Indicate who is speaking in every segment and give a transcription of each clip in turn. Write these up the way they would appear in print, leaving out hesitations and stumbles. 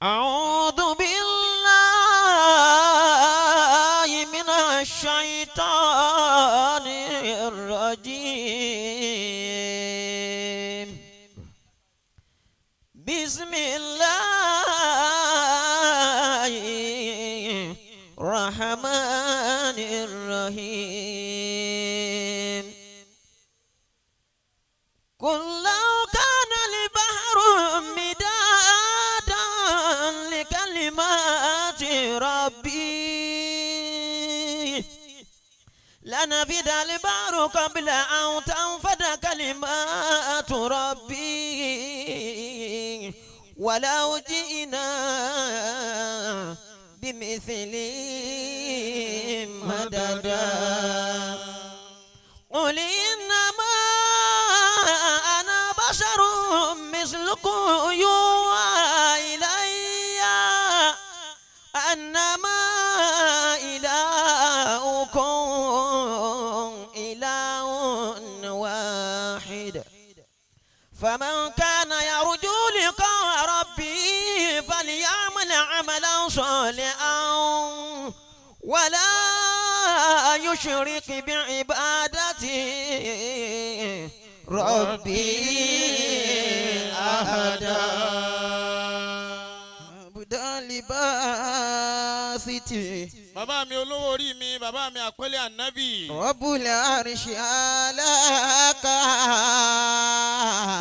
Speaker 1: أعوذ بالله من الشيطان الرجيم. بسم الله الرحمن الرحيم. قل لو كان البحر مدادا لكلمات ربي لنفد البحر قبل أن تنفد كلمات ربي ولو جئنا بمثله مددا. قل إنما أنا بشر مثلكم يوحى إلي أنما إلهكم إله واحد. فمن كان يرجو لقاء ربه فليعمل عملا صالحا ولا يشرك بعبادة ربي أحدا. Abdul Basit.
Speaker 2: Bàbá mi olówó orí mi, bàbá mi àpọ́nlé Ànábì.
Speaker 1: Rabbul Arshi alaka.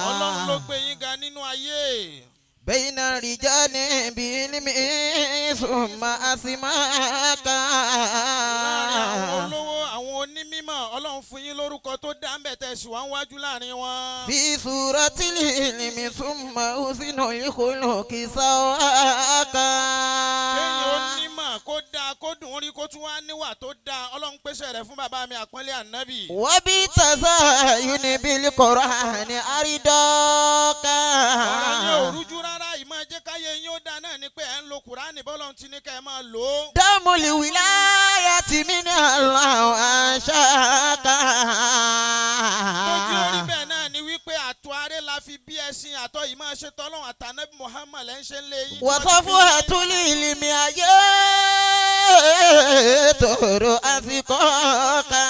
Speaker 2: Ọlọ́run ló gbé yín ga nínú ayé.
Speaker 1: Bayna rijali bilmi summa asmaka.
Speaker 2: Láàrin àwọn olówó, àwọn onímímọ̀, Ọlọ́run fún yín lórúkọ tó dá ń bẹ̀ tẹ̀ sí wá ń wájú láàrin wọn.
Speaker 1: Fi suratil ilmi summa husnul khuluqi sawaka.
Speaker 2: Kéèyàn onímọ̀ kó dáa kó dùn ún rí kó tún wá níwà tó dáa. Ọlọ́run pèsè rẹ̀ fún bàbá mi àpọ́nlé Ànábì.
Speaker 1: Wa bi tazayuni bil Qur'ani aridaka.
Speaker 2: Ọ̀rọ̀ yín ò rújú rárá, ìmọ̀ jẹ́ káyé yín ó dáa náà ni pé ẹ̀ ń lo Kùránì bọ́lọ́run ti ní ká ẹ máa lò ó.
Speaker 1: Damul wilayati min Allah ashaka.
Speaker 2: Ojú orí bẹ́ẹ̀ náà ni wípé àtọ̀ aré la fi bí ẹṣin àtọ̀ yìí máa ṣe tọ́lọ́run àtànábì Muhammad lẹ́ ń ṣe ń lé yín.
Speaker 1: Wa safwatul ilmi ayé tòrò àfikọ́ka.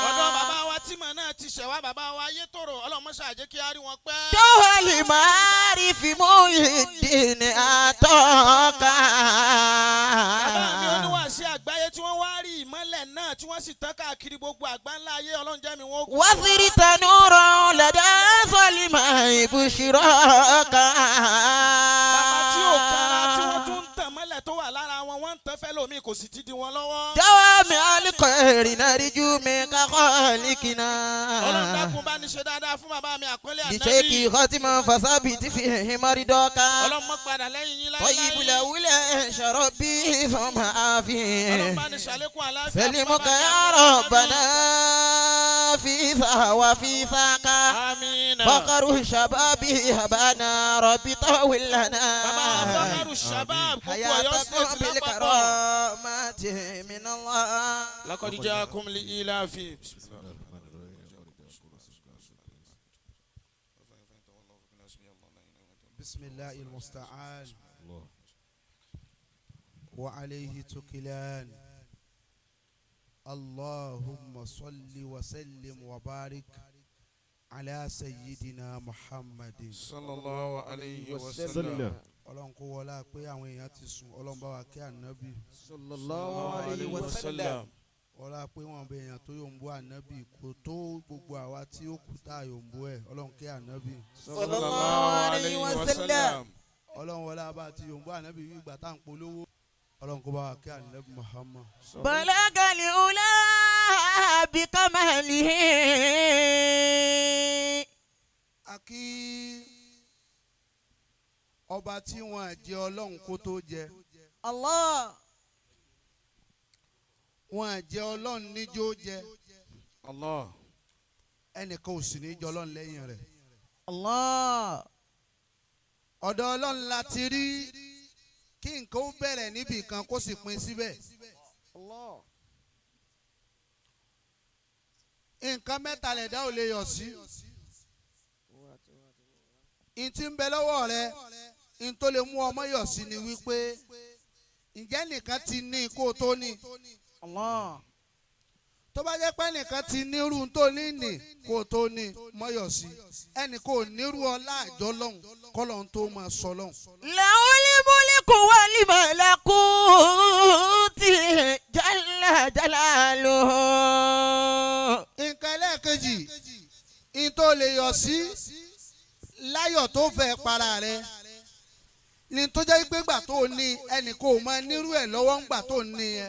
Speaker 2: Ọ̀dọ̀ bàbá wa tímọ̀ náà ti ṣẹ̀wá bàbá wa ayé tòrò ọlọ́mọṣẹ́ àjẹ́ kí á rí wọn pẹ́.
Speaker 1: Jawali ma'arifi muhiddin atọ́ka.
Speaker 2: Bàbá mi oníwàásí àgbáyé tí wọ́n wá rí ìmọ́lẹ̀ náà tí wọ́n sì tán káàkiri gbogbo àgbáńlá ayé Ọlọ́run jẹ́ mi wọ́n kú.
Speaker 1: Wasirita nuran lada salima ibushraka.
Speaker 2: Bàbá tí ò kára tí wọ́n tún ń tàn mọ́lẹ̀ tó wà lára wọn wọ́n ń tán fẹ́ lómi kò sì ti di wọn lọ́wọ́.
Speaker 1: Dawami alkhairi narju minka khalikina.
Speaker 2: Ọlọ́run dákun bá ní ṣe dáadáa fún bàbá mi àpọ́nlé Ànábì.
Speaker 1: Bisheki khatima fasabiti fihi maridoka.
Speaker 2: Ọlọ́run mọ́ padà lẹ́yìn yín láíláí.
Speaker 1: Tayyibul awliya sharabi thumma afi.
Speaker 2: Ọlọ́run bá ní ṣàlékún àlàáfíà.
Speaker 1: Salimuka ya rabbana fi wa fi saka.
Speaker 2: Àmín.
Speaker 1: Faqaru shababi habana rabbi tawil lana.
Speaker 2: Bàbá Faqaru Shabab gbogbo Ọ̀yọ́
Speaker 1: hayatakum
Speaker 2: state
Speaker 1: bil
Speaker 2: lápapọ̀.
Speaker 1: karamati min Allah.
Speaker 2: Laqad ja'akum li ilafi.
Speaker 3: بسم الله المستعان وعليه تكلان. اللهم صل وسلم وبارك على سيدنا محمد
Speaker 2: Sallallahu alayhi wa sallam.
Speaker 3: ọlọ́run kó wọlá pé àwọn èèyàn ti sùn ọlọ́run bá wa kí ànábì
Speaker 2: Sallallahu alayhi wa sallam.
Speaker 3: ọlá pé wọn bẹ èèyàn tó yòǹbó ànábì kò tó gbogbo àwa tí ó kù tá a yòǹbó ẹ̀ ọlọ́run kí ànábì
Speaker 2: Sallallahu alayhi wa sallam.
Speaker 3: ọlọ́run wọlá bá ti yòǹbó ànábì wí ìgbà tá à ń polówó ọlọ́run kó bá wa kí ànábì Muhammad.
Speaker 1: Balagal ula bikamalihi.
Speaker 3: a kí ọba tí wọn jẹ ọlọ́run kó tó jẹ
Speaker 1: Allah.
Speaker 3: wọn jẹ ọlọ́run níjó jẹ
Speaker 2: Allah.
Speaker 3: ẹnìkan ò sì ní jẹ ọlọ́run lẹ́yìn rẹ̀
Speaker 1: Allah.
Speaker 3: ọ̀dọ̀ ọlọ́run la ti rí kí nǹkan ó bẹ̀rẹ̀ níbì kan kó sì pin síbẹ̀
Speaker 1: Allah.
Speaker 3: nǹkan mẹ́ta lẹ̀dá ò lè yọ̀ sí. N tí ń bẹ lọ́wọ́ rẹ n tó lè mú ọmọ yọ̀ sí ni wípé ǹjẹ́ nìkan ti ní kó tó ní.
Speaker 1: Allah.
Speaker 3: tó bá jẹ́ pé nìkan ti nírú tó ní nì kó tó ní mọ́yọ̀ sí ẹnì kò nírú ọlá àjọ lọ́hùn kọ́lọ́hún tó máa sọ lọ́hùn.
Speaker 1: Lahul mulku wal malakuti jalla jalaluhu.
Speaker 3: nǹkan ẹlẹ́ẹ̀kejì n tó lè yọ̀ sí láyọ̀ tó fẹ́ para rẹ̀ ní tó jẹ́ pé gbà tó ní ẹnì kò máa nírú ẹ̀ lọ́wọ́ ń gbà tó ní ẹ.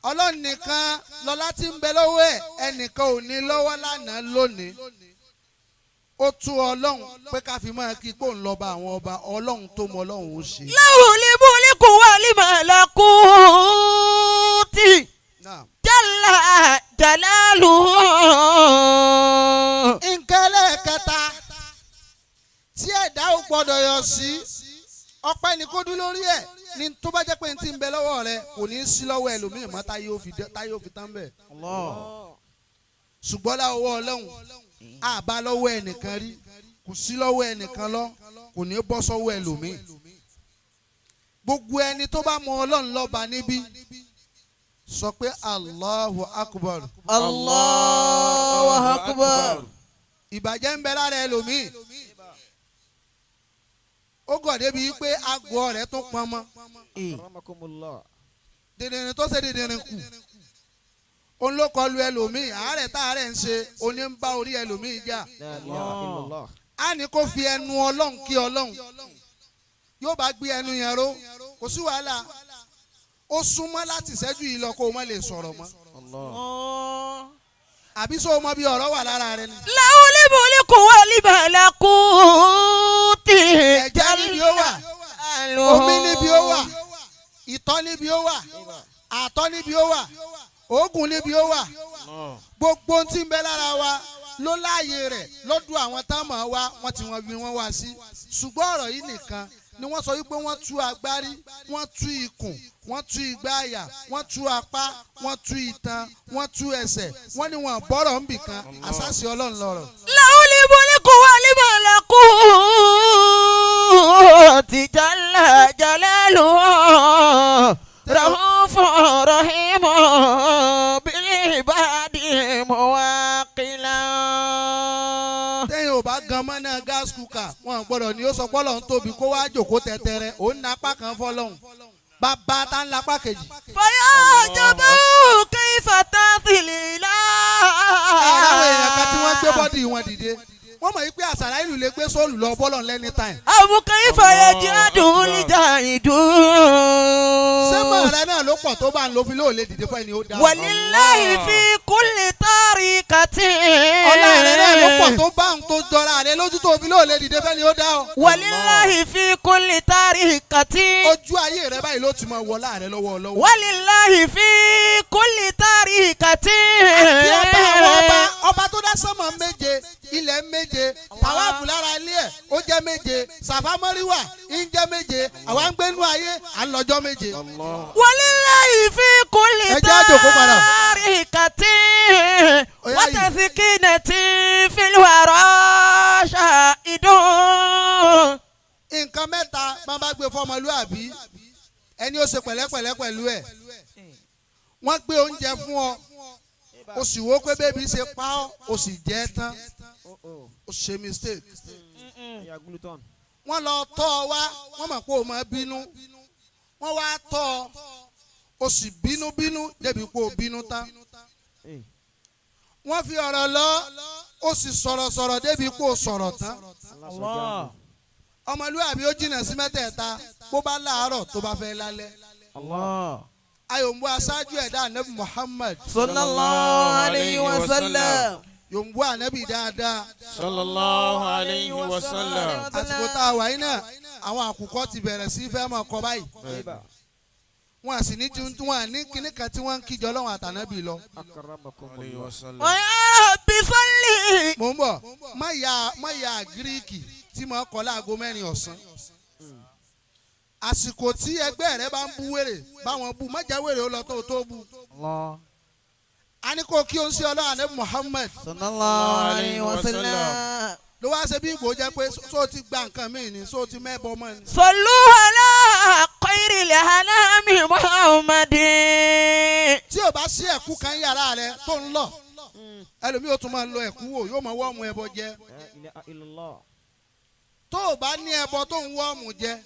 Speaker 3: Ọlọ́run nìkan lọ́lá tí ń bẹ lọ́wọ́ ẹ̀ ẹnìkan ò ní lọ́wọ́ lánàá lónìí. Ó tú Ọlọ́run pé ká fi máa kí kó ń lọ́ba àwọn ọba Ọlọ́run tó mọ Ọlọ́run ó ṣe.
Speaker 1: Lahul mulku wal malakuti jalla jalaluhu.
Speaker 3: Nǹkan ẹlẹ́ẹ̀kẹta tí ẹ̀dá ò gbọ́dọ̀ yọ̀ sí ọpẹ́ ni kó dún lórí ẹ̀ ní tó bá jẹ́ pé n ti ń bẹ lọ́wọ́ rẹ kò ní í sí lọ́wọ́ ẹlòmíì mọ́ táyé ó fi tán bẹ̀. ṣùgbọ́n láwọ́ Ọlọ́run àbá lọ́wọ́ ẹnìkan rí kò sí lọ́wọ́ ẹnìkan lọ kò ní í bọ́ sọ́wọ́ ẹlòmíì. gbogbo ẹni tó bá mọ Ọlọ́run lọ́ba níbí sọ pé Allahu Akbar.
Speaker 1: Allahu Akbar.
Speaker 3: ìbàjẹ́ ń bẹ lára ẹlòmíì. ó gọ̀ débi pé àgọ́ rẹ̀ tó pọn mọ́. dèdèrè tó ṣe dèdèrè kù. òun ló kọlu ẹlòmíì àárẹ̀ tá àárẹ̀ ń ṣe oní ń bá orí ẹlòmíì jà. á ní kó fi ẹnu Ọlọ́run kí Ọlọ́run. yóò bá gbé ẹnu yẹn ró kò sí wàhálà. ó súnmọ́ láti ṣẹ́jú yìí lọ kó o má lè sọ̀rọ̀ mọ́. àbí sọ ma bí ọ̀rọ̀ wà lára rẹ ni.
Speaker 1: Lahul mulku wal malakuti.
Speaker 3: ẹ̀jẹ̀ níbi ó wà omi níbi ó wà ìtọ̀ níbi ó wà àtọ̀ níbi ó wà òógùn níbi ó wà gbogbo ohun tí ń bẹ lára wa ló láàyè rẹ̀ lọ́dún àwọn táwọn wa wọ́n ti wọ́n bí wọ́n wá sí ṣùgbọ́n ọ̀rọ̀ yìí nìkan ni wọ́n sọ wípé wọ́n tú agbárí wọ́n tú ikùn wọ́n tú igbá àyà wọ́n tú apá wọ́n tú itan wọ́n tú ẹsẹ̀ wọ́n ní wọn bọ́rọ̀ ń bì kan àṣàṣì Ọlọ́run lọ́rọ̀.
Speaker 1: Lahul mulku wal malakuti jalla jalaluhu. Rahufur rahimun bil ibadi muwaqilan.
Speaker 3: téèyàn ò bá gan mọ́nà gas cooker wọn gbọ́dọ̀ ni ó sọ pọ́lọ́ ń tóbi kó wá jòkó tẹ́tẹ́rẹ́ òun ní apá kan fọ́lọ́hún bàbá tá ń lapá kejì.
Speaker 1: Faya jabu kayfa tathilila.
Speaker 3: àwọn èèyàn kan tí wọ́n gbé bọ́dì wọn dìde wọ́n mọ̀ wípé àṣàrà ìlú lè gbé sóòlù lọ bọ́lọ̀ lẹ́ni táìm.
Speaker 1: Abu kayfa yajadu lijahidu.
Speaker 3: sẹ́mọ̀ rẹ náà ló pọ̀ tó bá ń lo fi lóòlè dìde fún ẹni ó dá.
Speaker 1: Walillahi fi kulli tariqatin.
Speaker 3: ọlá rẹ náà ló pọ̀ tó bá ń tó jọra rẹ lójú tó fi lóòlè dìde fún ẹni ó dá ọ.
Speaker 1: Walillahi fi kulli tariqatin.
Speaker 3: ojú ayé rẹ báyìí ló ti máa wọ láàrẹ lọ́wọ́.
Speaker 1: Walillahi fi kulli tariqatin.
Speaker 3: kí ọba àwọn ọba tó dá sánmọ̀ méje ilẹ̀ méje tàwáàfù lára ilé ẹ̀ ó jẹ́ méje sàfámọ́ríwà ń jẹ́ méje àwa ń gbénú ayé à ń lọ́jọ́ méje.
Speaker 1: Walillahi fi kulli tariqatin. Wa tazkinatin fil wara shahidun.
Speaker 3: nǹkan mẹ́ta máa bá gbé fọmọlúàbí ẹni ó ṣe pẹ̀lẹ́pẹ̀lẹ́ pẹ̀lú ẹ̀ wọ́n gbé oúnjẹ fún ọ o sì wò pé bébí ṣe pa ọ́ o sì jẹ́ tán o ṣe mistake. wọ́n lọ tọ́ ọ wá wọ́n mọ̀ pé o máa bínú wọ́n wá tọ́ ọ o sì bínú débi pé o bínú tán. wọ́n fi ọ̀rọ̀ lọ o sì sọ̀rọ̀ débi pé o sọ̀rọ̀ tán. ọmọlúwàbí ó jìnnà sí mẹ́tẹ̀ẹ̀ta bó bá láàárọ̀ tó bá fẹ́ lálẹ́. ayòǹbó aṣáájú ẹ̀dá ànábì Muhammad
Speaker 1: sallallahu alayhi wa sallam.
Speaker 3: yòǹbó ànábì dáadáa
Speaker 2: sallallahu alayhi wa sallam.
Speaker 3: àsìkò tá a wà yín náà àwọn àkùkọ ti bẹ̀rẹ̀ sí fẹ́ máa kọ báyìí wọn à sì ní wọn ní kíní kan tí wọ́n ń kíjọ lọ́wọ́ àtànábì lọ.
Speaker 1: wa ya rabbi salli.
Speaker 3: mò ń bọ̀ má ya gíríìkì tí mo kọ́ láago 4 ọ̀sán. àsìkò tí ẹgbẹ́ rẹ bá ń bú wèrè báwọn bú má jẹ́ wèrè ó lọ tó bú. a ní kó kí o ń ṣe ọlọ́run ànábì Muhammad
Speaker 1: sallallahu alayhi wa sallam.
Speaker 3: ló wá ṣe bí ìgbò jẹ́ pé só ti gba nǹkan míì ni só ti mẹ́bọ mọ́ ni.
Speaker 1: صلوا على خير الأنام محمد.
Speaker 3: tí ò bá sí ẹ̀kú kan yàrá rẹ tó ń lọ ẹlòmíì ó tún máa ń lo ẹ̀kú wò yóò máa wọ́ọ̀mù ẹbọ jẹ. tó o bá ní ẹbọ tó ń wọ́ọ̀mù jẹ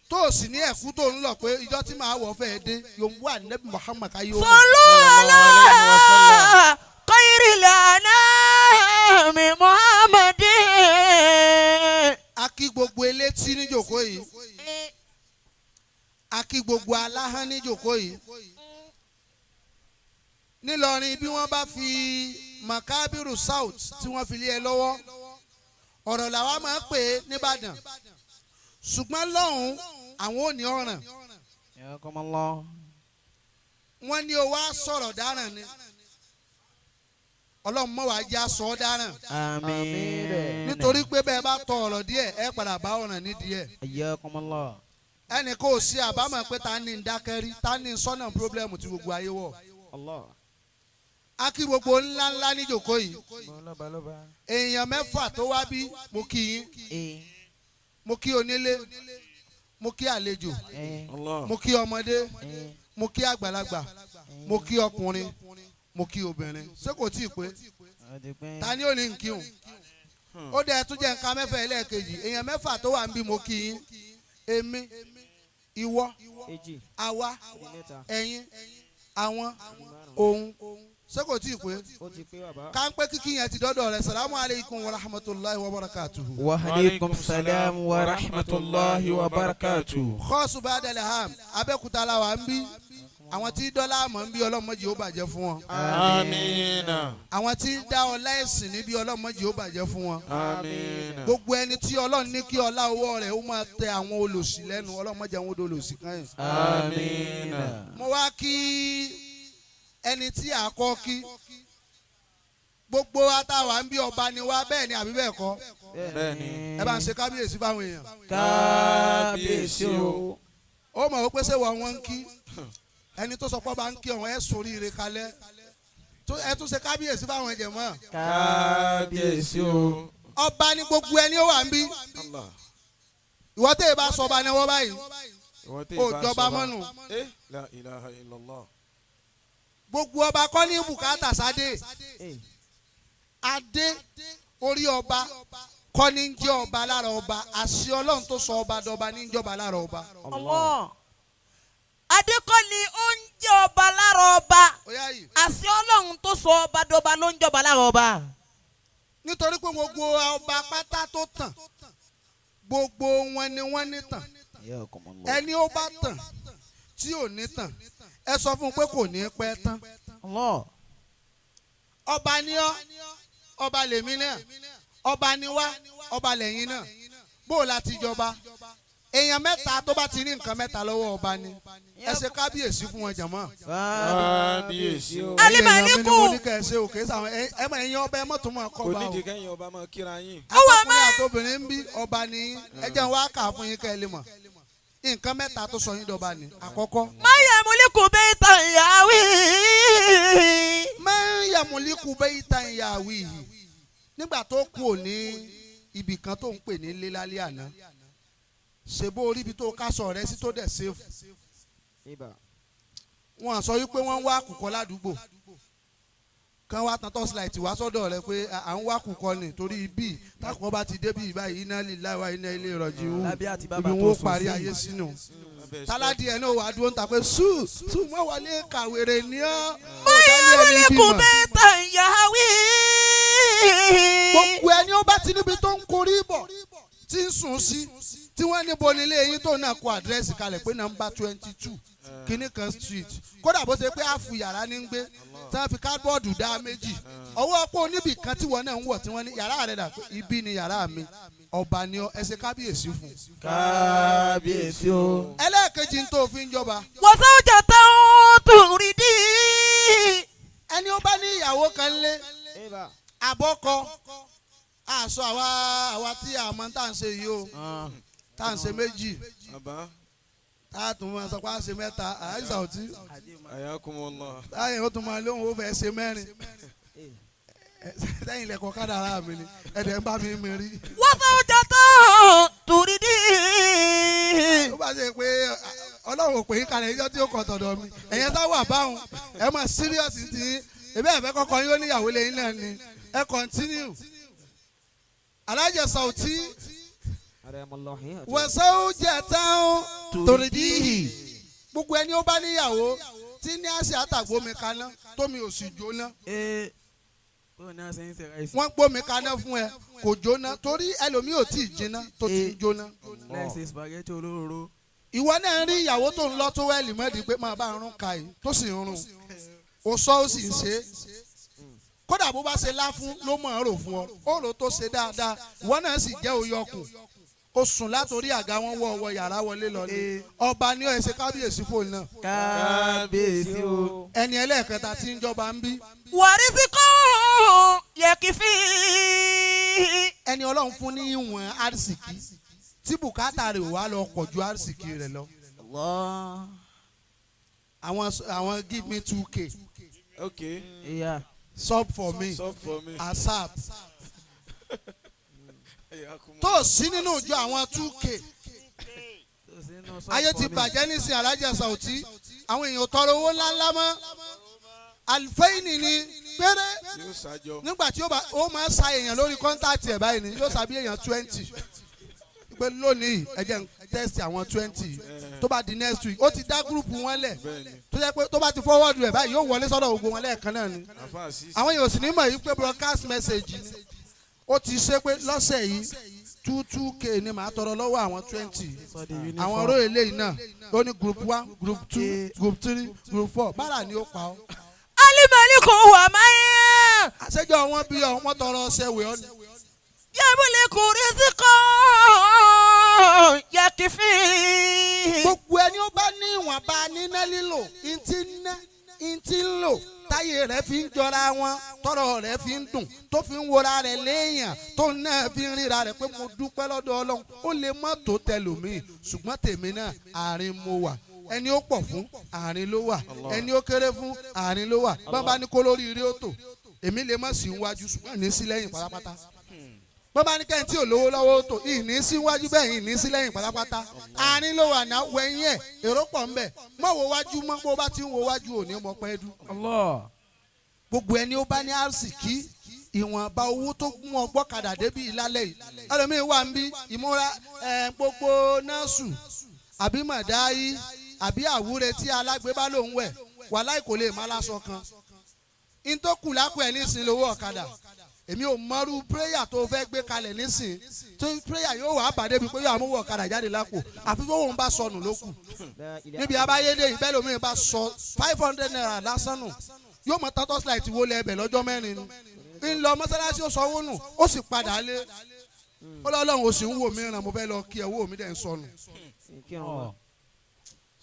Speaker 3: tó o sì ní ẹ̀kú tó ń lọ pé ìjọ tí màá wọ̀ fẹ́ẹ́ dé yóò wà Nabi Muhammad ká yóò.
Speaker 1: صلوا على خير الأنام محمد.
Speaker 3: a kí gbogbo elétí níjòkó yìí a kí gbogbo aláhán níjòkó yìí nílọrin bí wọ́n bá fi makabiru Saoty tí wọ́n fi lé ẹ lọ́wọ́ ọ̀rọ̀ làwa máa ń pè é nìbàdàn ṣùgbọ́n lọ́hùn àwọn ò ní ọ̀ràn wọ́n ní o wá sọ̀rọ̀ dáràn ni ọlọ́run mọ̀ wá já sọ ọ́ dáràn
Speaker 1: àmín.
Speaker 3: nítorí pé bẹ́ẹ̀ bá tọ ọ̀rọ̀ díẹ̀ ẹ padà bá ọ̀ràn nídìí ẹ̀ ẹnì kò sí àbámọ̀ pé ta ni ń dákẹ́rí ta ni ń sọ́nà pírọ́blẹ́mù tí gbogbo ayé wọ̀ a kí gbogbo ńláńlá níjòkó yìí èèyàn mẹ́fà tó wá bí mo kí yín mo kí onílé mo kí àlejò mo kí ọmọdé mo kí àgbàlagbà mo kí ọkùnrin mo kí obìnrin ṣé kò tí ì pé ta ni ó ní nkíhùn ó dẹ̀ tún jẹ́ nǹkan mẹ́fà ẹlẹ́ẹ̀kejì èèyàn mẹ́fà tó wà ń bí mo kí yín èmi ìwọ àwa ẹ̀yin àwọn òun ṣé kò tí ì pé ká ń pé kíkí yẹn ti dọ́dọ̀ rẹ̀ salamu aleykum wa rahmatulahi wa barakatuhu.
Speaker 1: wa aleykum salam wa rahmatulahi wa barakatuhu.
Speaker 3: kọ́ọ̀sù bá dẹ̀lẹ̀ ham abẹ́kúta la wà ń bí àwọn tí dọ́là mọ̀ ń bí ọlọ́mọdé ó bàjẹ́ fún wọn.
Speaker 2: Àmín.
Speaker 3: àwọn tí dá ọlá ẹ̀sìn níbi ọlọ́mọdé ó bàjẹ́ fún wọn.
Speaker 2: Àmín.
Speaker 3: gbogbo ẹni tí ọlọ́run ní kí ọlá owó rẹ̀ ó máa tẹ àwọn olòṣì lẹ́nu ọlọ́mọdé àwọn odò olòṣì kan yìí.
Speaker 2: Àmín.
Speaker 3: mo wá kí ẹni tí a kọ́ kí gbogbo àtàwà ń bí ọba ni wá bẹ́ẹ̀ ni àbí bẹ́ẹ̀ kọ́
Speaker 2: Bẹ́ẹ̀ni.
Speaker 3: ẹ bá ń ṣe kábíyèsí fáwọn èèyàn.
Speaker 1: kábíyèsí o.
Speaker 3: ó mọ̀ ó pèsè wọ́n ń kí ẹni tó sọ pé ọba ń kí ọ̀hún ẹ̀ sóríire kalẹ̀ ẹ tún ṣe kábíyèsí fáwọn ẹ̀jẹ̀ mọ́.
Speaker 2: Kábíyèsí o.
Speaker 3: ọba ni gbogbo ẹni ó wà ń bí ìwọ tẹ́ ẹ bá sọ ọba ni wọ́n báyìí ó jọba mọ́nu.
Speaker 2: La ilaha illallah.
Speaker 3: gbogbo ọba kọ́ ní bùkátà sáde adé orí ọba kọ́ ní jẹ́ ọba lára ọba àṣì ọlọ́run tó sọ ọba dọba ní jọba lára ọba.
Speaker 1: Allah. Adékọ́ni ó ń jẹ́ ọba lára ọba. Àṣì ọlọ́run tó sọ ọba dọba ló ń jọba lára ọba.
Speaker 3: nítorí pé gbogbo ọba pátá tó tàn gbogbo wọn ni wọ́n ní tàn ẹni ó bá tàn tí ò ní tàn ẹ sọ fún un pé kò ní pẹ́ tán. ọba ni ọ́ ọba lèmi náà ọba ni wá ọba lẹ́yìn náà bó o láti jọba èèyàn mẹ́ta tó bá ti ní nǹkan mẹ́ta lọ́wọ́ ọba ni ẹ ṣe kábíyèsí fún wọn jàmọ́.
Speaker 2: Kábíyèsí o.
Speaker 1: Alimaniku.
Speaker 3: mo ní kẹ́ ẹ ṣe òkè sáwọn ẹ̀yin ọba ẹ mọ̀ tó mọ̀ kọ́
Speaker 2: Kò
Speaker 3: bá o.
Speaker 2: nídìí kẹ́yìn ọba máa kíra yín.
Speaker 3: akọkùnrin àtobìnrin ń bí ọba ní ẹ jẹ́ n wá kà fún yín kẹ́ ẹ lè mọ̀ nǹkan mẹ́ta tó sọ yín dọba ni àkọ́kọ́.
Speaker 1: Máyàmúlíkù bẹ́ẹ̀ tàn yàwí.
Speaker 3: Máyàmúlíkù bẹ́ẹ̀ tàn yàwí yìí nígbà tó kú òní ibì kan tó ń pè ní lélálẹ́ àná ṣèbó orí ibi tó kásọ̀ rẹ sí tó dẹ̀ ṣéfù. wọ́n sọ wípé wọ́n ń wá àkùkọ ládùúgbò kan wá tan tọ́sílàìtì wá sọ́dọ̀ rẹ pé à ń wá àkùkọ ni torí ibi tákùkọ bá ti dé bí báyìí iná lílá wa iná ilé ìrọ̀jì wù ibi wọn ó parí ayé sínú. táládì ẹ̀ náà wà á dúró ń ta pé sùn mọ́ wọlé kàwéré ni ọ́.
Speaker 1: Máyàmúlíkù bẹ́ẹ̀ tàn yàwí.
Speaker 3: gbogbo ẹni ó bá ti níbi tó ń korí bọ̀ tí ń sùn sí tí wọ́n ní bonilé yín tó náà kọ àdírẹ́sì kalẹ̀ pé nọ́mbà 22 kìíní kan street kódà bó ṣe pé àfù yàrá ní ń gbé tí wọ́n fi kábọ́ọ̀dù dá méjì ọwọ́ pé oníbì kan tí wọ́n náà ń wọ̀ tí wọ́n ní yàrá rẹ̀ dà pé ibi ni yàrá mi ọba ni ẹ ṣe kábíyèsí fún.
Speaker 1: Kábíyèsí o.
Speaker 3: ẹlẹ́ẹ̀kejì ń tó fi ń jọba.
Speaker 1: wọ́n sọ́jà táwọn tó rí dí.
Speaker 3: ẹni ó bá ní ìyàwó kan lé àbọ́kọ àṣọ àwa tí àmọ́ tá à ń ṣe yìí o tá à ń ṣe méjì tá a tún máa sọ pé a ṣe mẹ́ta àìsàn ọtí
Speaker 2: Ayakumullah.
Speaker 3: táyà ó tún máa lóhùn ó fẹ́ ṣe mẹ́rin sẹ́yìn ilẹ̀kùn kádàrá mi ni ẹ̀dẹ̀ ń bá mi rí.
Speaker 1: wọ́n fẹ́ ọjà tó tùrídì.
Speaker 3: ó bá ṣe pé ọlọ́run ò pè é kalẹ̀ ẹjọ́ tí ó kọ̀ tọ̀dọ̀ mi ẹ̀yẹn tá wà báwọn ẹ mọ̀ serious ti ebe ẹ̀fẹ́ kọ́kọ́ yín ó níyàwó lẹ́yìn náà ni ẹ continue. alájẹ Saoty wẹ̀sẹ̀ jẹ́ táwọn tòrídìí gbogbo ẹni ó bá níyàwó tí ní àṣẹ àtàgbómi kaná tómi ò sì jóná wọ́n gbómi kaná fún ẹ kò jóná torí ẹlòmíì ò tí ì jiná tó ti ń jóná. ìwọ náà rí ìyàwó tó ń lọ tó wẹ́ẹ̀lì mọ́ẹ̀dì pé máa bá ń rún ka yìí tó sì ń rún ó sọ ó sì ń ṣe é kódà bó bá ṣe lá fún ló mọ̀ ọ́n rò fún ọ ó rò tó ṣe dáadáa ìwọ náà sì jẹ́ òyọkùn ó sùn látòrí àga wọn wọ ọwọ́ yàrá wọlé lọ ní ọba ní ọ̀ẹ́sẹ̀ kábíyèsí fóònù náà.
Speaker 1: kábíyèsí o.
Speaker 3: ẹni ẹlẹ́ẹ̀kẹta tí ń jọba ń bí.
Speaker 1: wàrísí kọ́ yẹ kí fi.
Speaker 3: ẹni ọlọ́run fún ní ìwọ̀n àrísìkí tí bùkátà rẹ̀ wà lọ pọ̀ ju àrísìkí rẹ̀ lọ. àwọn give me 2k.
Speaker 2: okay.
Speaker 1: Yeah.
Speaker 3: Sub for me. ASAP. tó sí nínú ìjọ àwọn 2k. ayé ti bàjẹ́ nísìnyí alájà Saoty àwọn èèyàn tọrọ owó ńláńlá mọ́ alifẹ́yìnì ni péré nígbà tí ó máa ń sa èèyàn lórí kọ́ńtàtì ẹ̀ báyìí ni yóò sàbí èèyàn 20 pé lónìí ẹ jẹ́ n test àwọn 20 tó bá di next week ó ti dá gúrùpù wọn lẹ̀ tó jẹ́ pé tó bá ti forward rẹ̀ báyìí yóò wọlé sọ́dọ̀ gbogbo wọn lẹ́ẹ̀kan náà ni àwọn èèyàn sì ní mọ̀ yìí pé broadcast message ni ó ti ṣe pé lọ́sẹ̀ yìí 2k ni màá tọrọ lọ́wọ́ àwọn 20 àwọn ọ̀rọ̀ eléyìí náà ó ní group 1 group 2 group 3 group 4 bára ni ó pa ọ́.
Speaker 1: alimali kò wà máyà.
Speaker 3: àṣejọ wọn bí ọ wọn tọrọ ọṣẹ wẹ ọ ni.
Speaker 1: yẹ́bùlẹ̀ kò rí sí kọ́ yẹ kí fi.
Speaker 3: gbogbo ẹni ó bá ní ìwọ̀nba níná lílò ntí ń lò táyé rẹ̀ fi ń jọra wọn tọrọ rẹ̀ fi ń dùn tó fi ń wora rẹ̀ léèyàn tó náà fi ń ríra rẹ̀ pé mo dúpẹ́ lọ́dọ̀ Ọlọ́run ó lè má tó tẹlòmíì ṣùgbọ́n tèmi náà àárín mo wà ẹni ó pọ̀ fún àárín ló wà ẹni ó kéré fún àárín ló wà bàbá ní kó lórí ire ó tò èmi lè má sí iwájú ṣùgbọ́n ní sí lẹ́yìn pátápátá bàbá ní kẹ́hìn tí ò lówó lọ́wọ́ ó tò ìní sí iwájú bẹ́ẹ̀ ìní sí lẹ́yìn pátápátá àárín ló wà náà wẹ̀yìn ẹ̀ èrò pọ̀ ń bẹ̀ mọ̀ wo wájú mọ́ bó bá ti ń wo wájú òní ọmọ pẹ́ dú. gbogbo ẹni ó bá ní àrísìkí ìwọ̀nba owó tó gún ọgbọ́kadà débi ìlálẹ̀ yìí ẹlòmíín wà ń bí ìmúra gbogbo nọ́ọ̀sù àbí màdáyí àbí àwúre tí alágbé bá lòun wẹ̀ wàláì kò lè má láṣọ kan in tó kù lápò ẹ̀ nísìn lówó ọ̀kadà èmi ò mọrú prayer tó fẹ́ gbé kalẹ̀ nísìn tó prayer yóò wà bàdé bíi pé yóò àmúwò ọ̀kadà jáde lápò àfi fóun bá sọnù lókù níbi abáyédè ìbẹ́ lómi bá sọ 500 naira lásán nù yóò mọ tátọ́ slide wo lẹ́ẹ̀bẹ̀ lọ́jọ́ mẹ́rin nu ń lọ mọ́sálásí ó sanwó nù ó sì padà lé ó lọ́lọ́run ó sì ń wò mí ràn mo fẹ́ lọ kí owó mi dẹ̀ ń sọnù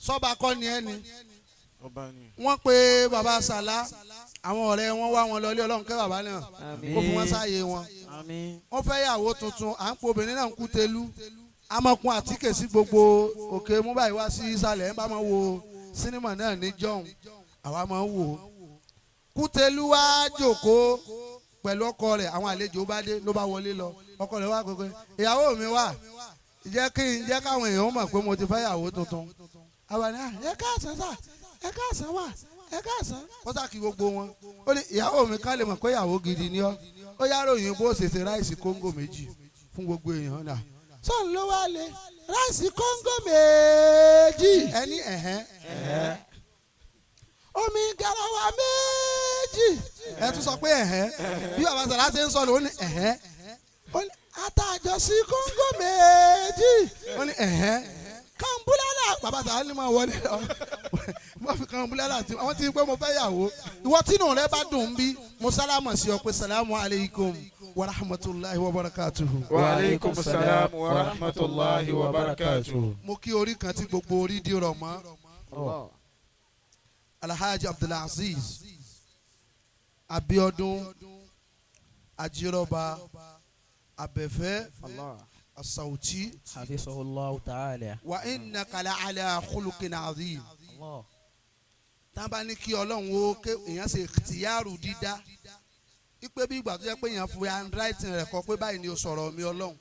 Speaker 3: sọ́ba kọ́ ni ẹni wọ́n pe baba Sàlá àwọn ọ̀rẹ́ wọn wá wọn lọlé Ọlọ́run kẹ́ bàbá náà kó fún wọn sáàyè wọn wọ́n fẹ́ yàwó tuntun à ń po obìnrin náà ń kú telu amọ̀kun àtíkè sí gbogbo òkè mú báyìí wá sí ìsàlẹ̀ ń bá máa wo sinimá náà ní jọ̀hún àwa máa ń wò ó kútelu wá jókòó pẹ̀lú ọkọ rẹ̀ àwọn àlejò bá dé ló bá wọlé lọ ọkọ rẹ̀ wá gbogbo ìyàwó mi wà jẹ́ káwọn èèyàn mọ̀ pé mo ti fẹ́ yàwó tuntun àwọn ni ẹ káàsán sá ẹ káàsán wà ẹ káàsán. wọ́n sá kí gbogbo wọn ó ní ìyàwó mi ká lè mọ̀ pé ìyàwó gidi ni ọ́ ó yá ròyìn bó ṣe ṣe ráìsì kóńgò méjì fún gbogbo èèyàn náà. sọ́ọ̀n ló wá lé ráìsì kóńgò méjì ẹni ẹ̀hẹ́n omi garawa méjì ẹ tún sọ pé ẹ̀hẹ́n bí bàbá Sàlá ṣe ń sọ ló ní ẹ̀hẹ́n ó ní àtàjọsí kóńgò méjì ó ní ẹ̀hẹ́n kàmbúlálà bàbá Sàlá ni mo wọlé lọ mo fi kàmbúlálà tí wọ́n ti pé mo fẹ́ yàwó ìwọ tínú rẹ bá dùn bí mo sálámà sí ọ pé salamu aleykum wa rahmatulahi wa barakatuhu.
Speaker 2: wa aleykum salam wa rahmatulahi wa barakatuhu.
Speaker 3: mo kí orí kan tí gbogbo orí di rọ̀ mọ́ Alhaji Abdul Basit Abiodun Ajiroba Abẹ́fẹ́ Saoty
Speaker 1: hafizahullahu ta'ala.
Speaker 3: wa innaka la'ala khuluqin azim. tábà ní kí ọlọ́run ó ké èèyàn ṣe tìyàrú dídá ipe bí ìgbà tó jẹ́ pé èèyàn fún handwriting rẹ̀ kọ pé báyìí ni o sọ̀rọ̀ mi Ọlọ́run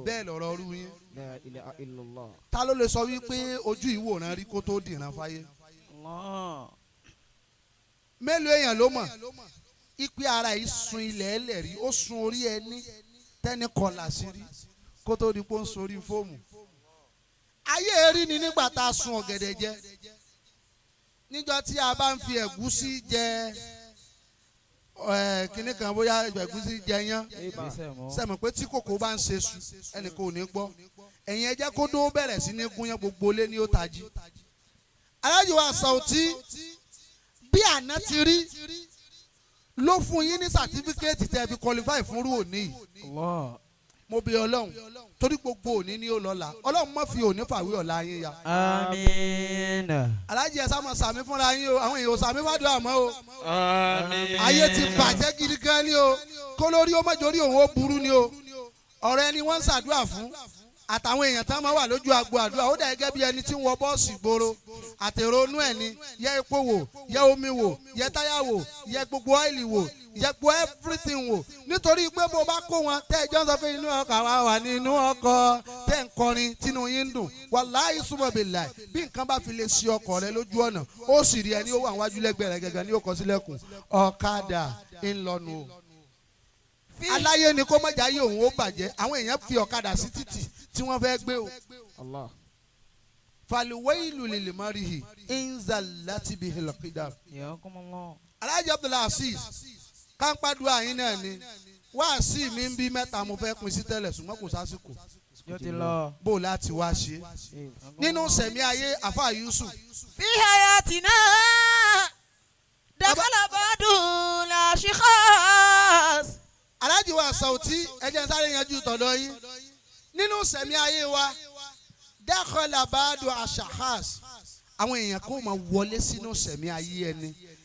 Speaker 3: bẹ́ẹ̀ lọ̀rọ̀ ọrú yín.
Speaker 4: La ilaha illallah.
Speaker 3: Ta ló lè sọ wípé ojú ìwòran rí kó tó dìran fáyé? Mélòó èèyàn ló mọ̀ ipe ara yìí sun ilẹ̀ ẹlẹ̀ rí ó sun orí ẹni tẹ́ni kọlà sí rí kó tó di pé ó ń sorí fóòmù. Ayé rí ni nígbà tá a sun ọ̀gẹ̀dẹ̀ jẹ níjọ́ tí a bá ń fi ẹ̀gúsí jẹ kíní kan bóyá ẹ̀gúsí jẹ yán sẹ́mi pé tí kòkó bá ń ṣe sùn ẹnì kan ò ní gbọ́ ẹ̀yin ẹ jẹ́ kó dó bẹ̀rẹ̀ sí ní gúnyán gbogbo lé ní ó tají. Alhaji wa Saoty bí àná ti rí ló fún yín ní sàtífíkẹ́ẹ̀tì tẹ́ fi qualify fún rú òní yìí. Mo bí Ọlọ́run torí gbogbo òní ni ó lọ́la Ọlọ́run má fi òní fàwé ọ̀la yín ya.
Speaker 4: Àmín.
Speaker 3: Alhaji ẹ sáà sàmí fúnra yín o àwọn èèyàn ò sàmí fàdúrà àmọ́ o.
Speaker 2: Àmín.
Speaker 3: Ayé ti bàjẹ́ gidi gan ni o kó lórí ó mọ̀jọ́rí òun ó burú ni o ọ̀rọ̀ ẹni wọ́n ń ṣàdúrà fún àtàwọn èèyàn tán máa wà lójú agbo àdúrà ó dà gẹ́gẹ́ bí ẹni tí ń wọ bọ́ọ̀sì gbòòrò àtẹ̀rọ̀nú ẹ̀ ni yẹ epo wò yẹ omi wò yẹ táyà wò yẹ gbogbo ọ́ìlì wò yẹ gbogbo everything wò nítorí pé bó bá kó wọn tẹ́ ẹjọ́ sọ pé inú ọkọ̀ àwa wà ní inú ọkọ̀ tẹ́ ń kọrin tínú yín ń dùn wàláhì súnmọ́ billahi bí nǹkan bá fi lè ṣe ọkọ̀ rẹ lójú ọ̀nà ó sì rí ẹni ó wà wájú lẹ́gbẹ̀ẹ́ rẹ gẹ́gẹ́ ní ó kọ sílẹ̀kùn ọ̀kadà ńlọnu o. Aláyé ni kó mọ̀jà yé òun ó bàjẹ́ àwọn èèyàn fi ọ̀kadà sí títì tí wọ́n fẹ́ gbé o.
Speaker 4: Allah.
Speaker 3: Faliwailu lil marihi inzalati bihil qidam. Alhaji Abdul Basit káńpádùn àyín náà ni wá sí mi ń bí mẹ́ta mo fẹ́ pín sí tẹ́lẹ̀ ṣùgbọ́n kò sásìkò. Bó láti wá ṣe nínú sẹ̀mí ayé àfa Yusuf.
Speaker 1: Fi hayatina dakhala ba'du la shikhas.
Speaker 3: Alhaji wa Saoty ẹjẹ sáré yanjú tọ̀dọ̀ yín nínú sẹ̀mí ayé wa dakhala ba'du ashahas àwọn èèyàn kò máa wọlé sínú sẹ̀mí ayé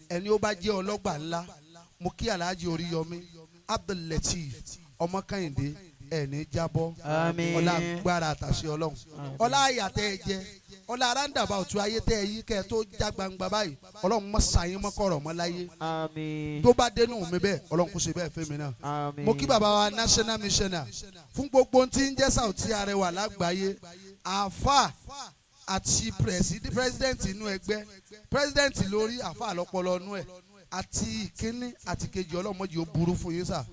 Speaker 3: ẹni ó bá jẹ́ ọlọ́gbà ńlá mo kí Alhaji Oríyọmí Abdul Latif ọmọ Kẹ́hìndé ẹni jábọ́ ọlá agbára àtàṣe Ọlọ́run ọlá àyàtẹ̀ ẹ jẹ ọlá aráńdàbà òtún ayé tẹ́ ẹ yí kẹ́ ẹ tó já gbangba báyìí Ọlọ́run mọ́ sàyín mọ́ kọ̀rọ̀ mọ́ láyé tó bá dénú mi bẹ́ẹ̀ Ọlọ́run kò ṣe bẹ́ẹ̀ fẹ́ mi náà mo kí bàbá wa national missioner fún gbogbo tí ń jẹ́ Saoty Arewa lágbàáyé àáfà àti president inú ẹgbẹ́ president lórí àáfà lọ́pọ̀lọ́ inú ẹ̀ àti ìkíní àti kejì ọlọ́mọdé ó burú fún yín sà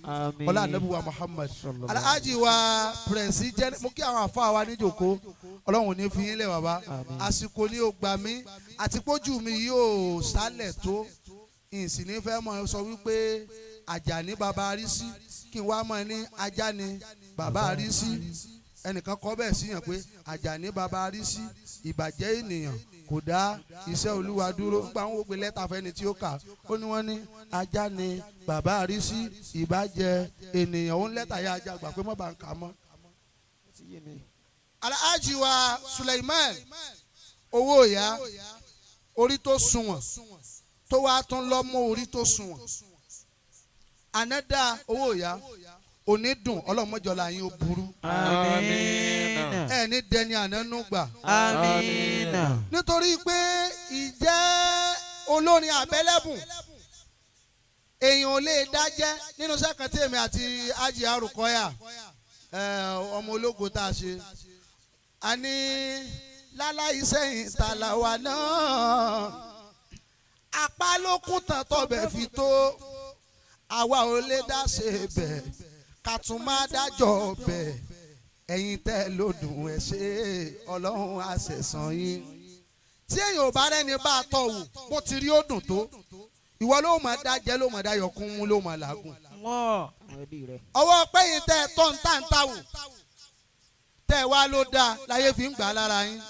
Speaker 3: ọlá ànábì wa Muhammad Alhaji wa president mo kí àwọn àfa wa níjòkó ọlọ́run ní fi yín lẹ̀ bàbá àsìkò ní o gbà mí àti pójú mi yóò sálẹ̀ tó ìsìn ní fẹ́ mọ̀ sọ wípé àjà ní bàbá Arísí kí n wá mọ̀ ní ajá ní bàbá Arísí ẹnìkan kọ́ bẹ́ẹ̀ síyàn pé àjà ní bàbá Arísí ìbàjẹ́ ènìyàn kò dá iṣẹ́ Olúwa dúró nípa àwọn ògbé lẹ́tà fẹ́ni tí ó kà ó ní wọ́n ní ajá ni bàbá Arísí ìbàjẹ́ ènìyàn òun lẹ́tà yá ajá gbà pé mọ́ bá ń kà mọ́. Alhaji wa Sulaimon Owoiya orí tó sunwọ̀n tó wá tún lọ mọ́ orí tó sunwọ̀n ànádà Owoiya òní dùn ọlọ́mọjọ́lá yín ó burú.
Speaker 4: Àmín.
Speaker 3: ẹ ní dẹni ànánú gbà.
Speaker 4: Àmín.
Speaker 3: nítorí pé ìjẹ́ olórin àbẹ́lẹ́bùn èèyàn ò lè dájẹ́ nínú sẹ́kàntì èmi àti Haji Arukọ́yà ọmọ ológo tá a ṣe. a ní láláì sẹ́yìn tàlàwà náà apá ló kún tán tọ́bẹ̀ fi tó àwa ò lè dá ṣe bẹ́ẹ̀ ká tún máa dájọ́ bẹ́ẹ̀ ẹ̀yin tẹ́ lòdùn ẹ̀ ṣe Ọlọ́run àṣẹ̀sán yín. tí èèyàn ò bá rẹ́ni bá a tọ̀ wò bó ti rí ó dùn tó ìwọ ló máa dá jẹ́ ló máa dá yọkún mú ló máa làágùn. ọwọ́ pẹ́yìn tẹ́ ẹ tọ́ ń tà ń tà wò tẹ́ ẹ wá ló dáa láyé fi ń gbà lára yín.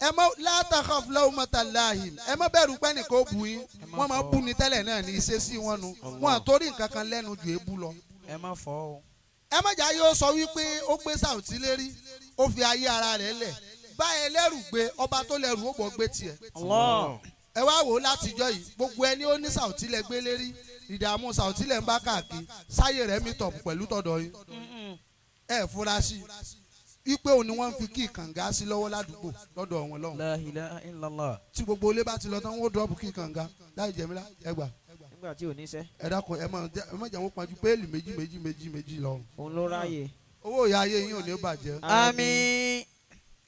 Speaker 3: ẹ mọ látàkọ́ fúláwọ́ mọ́tàláhìm ẹ mọ bẹ̀rù pẹ́ nìkan ó bu yín wọ́n máa bú ni tẹ́lẹ̀ náà ní ìṣesí wọn nu wọn àtórí nǹkan kan lẹ́nu ju èébú lọ.
Speaker 4: ẹ má fọ́ o.
Speaker 3: ẹ má jà yóò sọ wípé ó gbé Saoty lérí ó fi ayé ara rẹ̀ lẹ̀ bá ẹlẹ́rù gbé ọba tó lẹ́rù ó gbọ́ gbé tiẹ̀. ẹ wá wò ó látijọ́ yìí gbogbo ẹni ó ní Saoty lẹ gbé lérí ìdààmú Saoty lẹ ń bá káàkiri sáyé rẹ̀ mi tọ̀ pẹ̀lú tọ̀dọ̀ yín ẹ fura sí wípé òun ni wọ́n fi kí kànga sí lọ́wọ́ ládùúgbò lọ́dọ̀ wọn lọ́hùn.
Speaker 4: La ilaha illallah.
Speaker 3: tí gbogbo ilé bá ti lọ tán wọ́n dọ́ọ̀bù kí kànga láì jẹ́mílá ẹgbà
Speaker 4: nígbà tí ò ní sẹ́.
Speaker 3: ẹ dákun ẹ má jẹ́ wọ́n pọ́njú péèlì méjì lọ.
Speaker 4: òun ló ráyè.
Speaker 3: owó ìyá ayé yín ò ní bàjẹ́.
Speaker 1: àmín.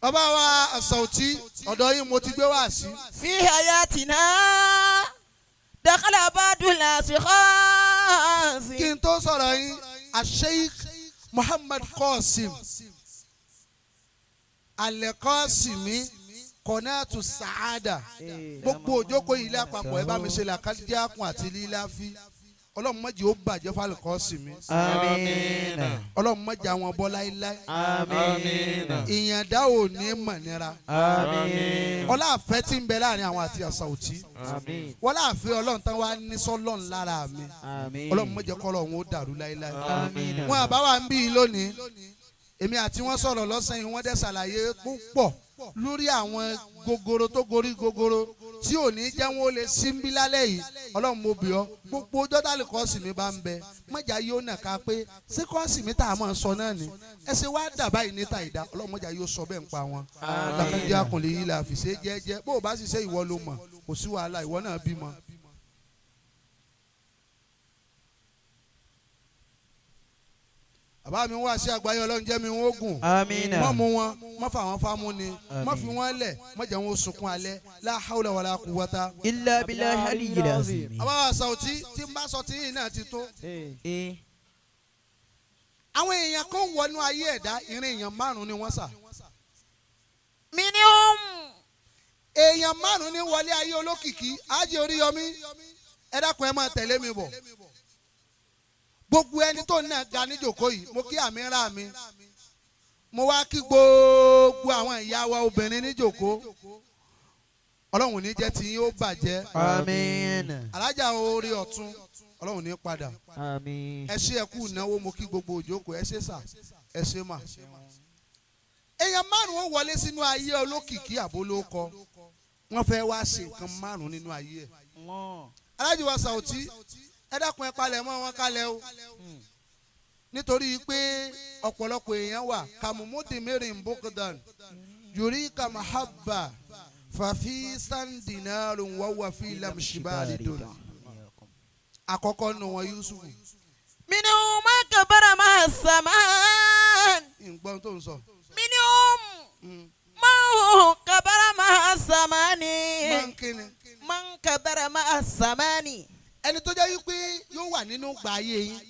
Speaker 3: bàbá wa Saoty ọ̀dọ̀ yín mo ti gbé wá sí.
Speaker 1: fi hayatina dakhala badul asikhasi.
Speaker 3: kí n tó sọ̀rọ̀ yín Sheikh Muhammad Qasim Al-Qasimi Qanatu Saada gbogbo òjókòó yìí lápapọ̀ ẹ bá mi ṣe làkàdíàkùn àti líláfi ọlọ́run má jẹ́ ó bàjẹ́ f'Al-Qasimi.
Speaker 1: àmín.
Speaker 3: ọlọ́run má jẹ́ àwọn bọ́ láíláí.
Speaker 1: àmín.
Speaker 3: ìyàndá ò ní mọ̀ nira.
Speaker 1: àmín.
Speaker 3: ọlá àfẹ́ tí ń bẹ láàrin àwọn àti Saoty.
Speaker 4: àmín.
Speaker 3: wọ́n láàfin ọlọ́run tán wá ní sọ́lọ́run lára mi.
Speaker 4: àmín.
Speaker 3: ọlọ́run má jẹ́ kọ́lọ́run ó dàrú láíláí.
Speaker 1: àmín.
Speaker 3: wọn àbá wa ń bí i lónìí èmi àti wọn sọ̀rọ̀ lọ́sàn-án yìí wọ́n dẹ̀ ṣàlàyé púpọ̀ lórí àwọn gogoro tó gorí gogoro tí ò ní jẹ́ wọn ó lè síbí lálẹ́ yìí ọlọ́run mo bì ọ́ gbogbo ọjọ́ tá Al-Qasimi bá ń bẹ mọ̀jà yóò nà ká pé ṣé Qasimi tá a máa sọ náà ni ẹ ṣe wá dà báyìí níta ìdá ọlọ́run mọ̀jà yóò sọ bẹ́ẹ̀ ń pa wọn. làkàndí akùnlé yìí la fi ṣe jẹ́jẹ́ bó o bá sì ṣe ìwọ ló mọ̀ kò sí wàhálà ìwọ náà bímọ. bàbá mi wá sí àgbáyé ọlọ́run jẹ́ mi wọ́n gùn.
Speaker 1: àmín.
Speaker 3: mọ́ mu wọn mọ́ fà wọn fámú ni mọ́ fi wọn lẹ̀ mọ́ jẹ́ wọn sunkún alẹ́ la hawla wala quwwata.
Speaker 1: illa billahi aliyyil azim.
Speaker 3: àbá Saoty tí n bá sọ tí yìí náà ti tó. àwọn èèyàn kan wọnú ayé ẹ̀dá ìrìn èèyàn márùn-ún ni wọ́n sà.
Speaker 1: minhum.
Speaker 3: èèyàn márùn-ún ni wọlé ayé olókìkí Ájì Oríyọmí ẹ dákun ẹ máa tẹ̀lé mi bọ̀. gbogbo ẹni tó náà ga níjòkó yìí mo kí àmírà mi mo wá kí gbogbo àwọn ìyá wa obìnrin níjòkó ọlọ́run ní jẹ́ tí yín ó bàjẹ́.
Speaker 1: àmín.
Speaker 3: alájà orí ọ̀tún ọlọ́run ní padà.
Speaker 4: àmín.
Speaker 3: ẹ ṣé ẹ kú ìnáwó mo kí gbogbo òjòkó ẹ ṣé sà ẹ ṣé mà. èèyàn márùn-ún wọlé sínú ayé olókìkí àbólókọ wọ́n fẹ́ wá ṣe nǹkan márùn-ún nínú ayé ẹ̀. alájì wa Saoty ẹ dákun ẹ palẹ̀ mọ́ wọn kalẹ̀ o nítorí pé ọ̀pọ̀lọpọ̀ èèyàn wà kàmúmúdì mẹ́rin bókòdàn yorí kàmáhábà fàfi sàndínàrún wọ́wọ́ fi lamṣibáàlì dùn. àkọ́kọ́ nù wọn Yusufu.
Speaker 1: minhum man kabara ma'a saman.
Speaker 3: nǹkan tó ń sọ.
Speaker 1: minhum man kabara ma'a samani.
Speaker 3: mọ́nkínni.
Speaker 1: man kabara ma'a samani.
Speaker 3: ẹni tó jẹ́ wípé yóò wà nínú gbààyè yín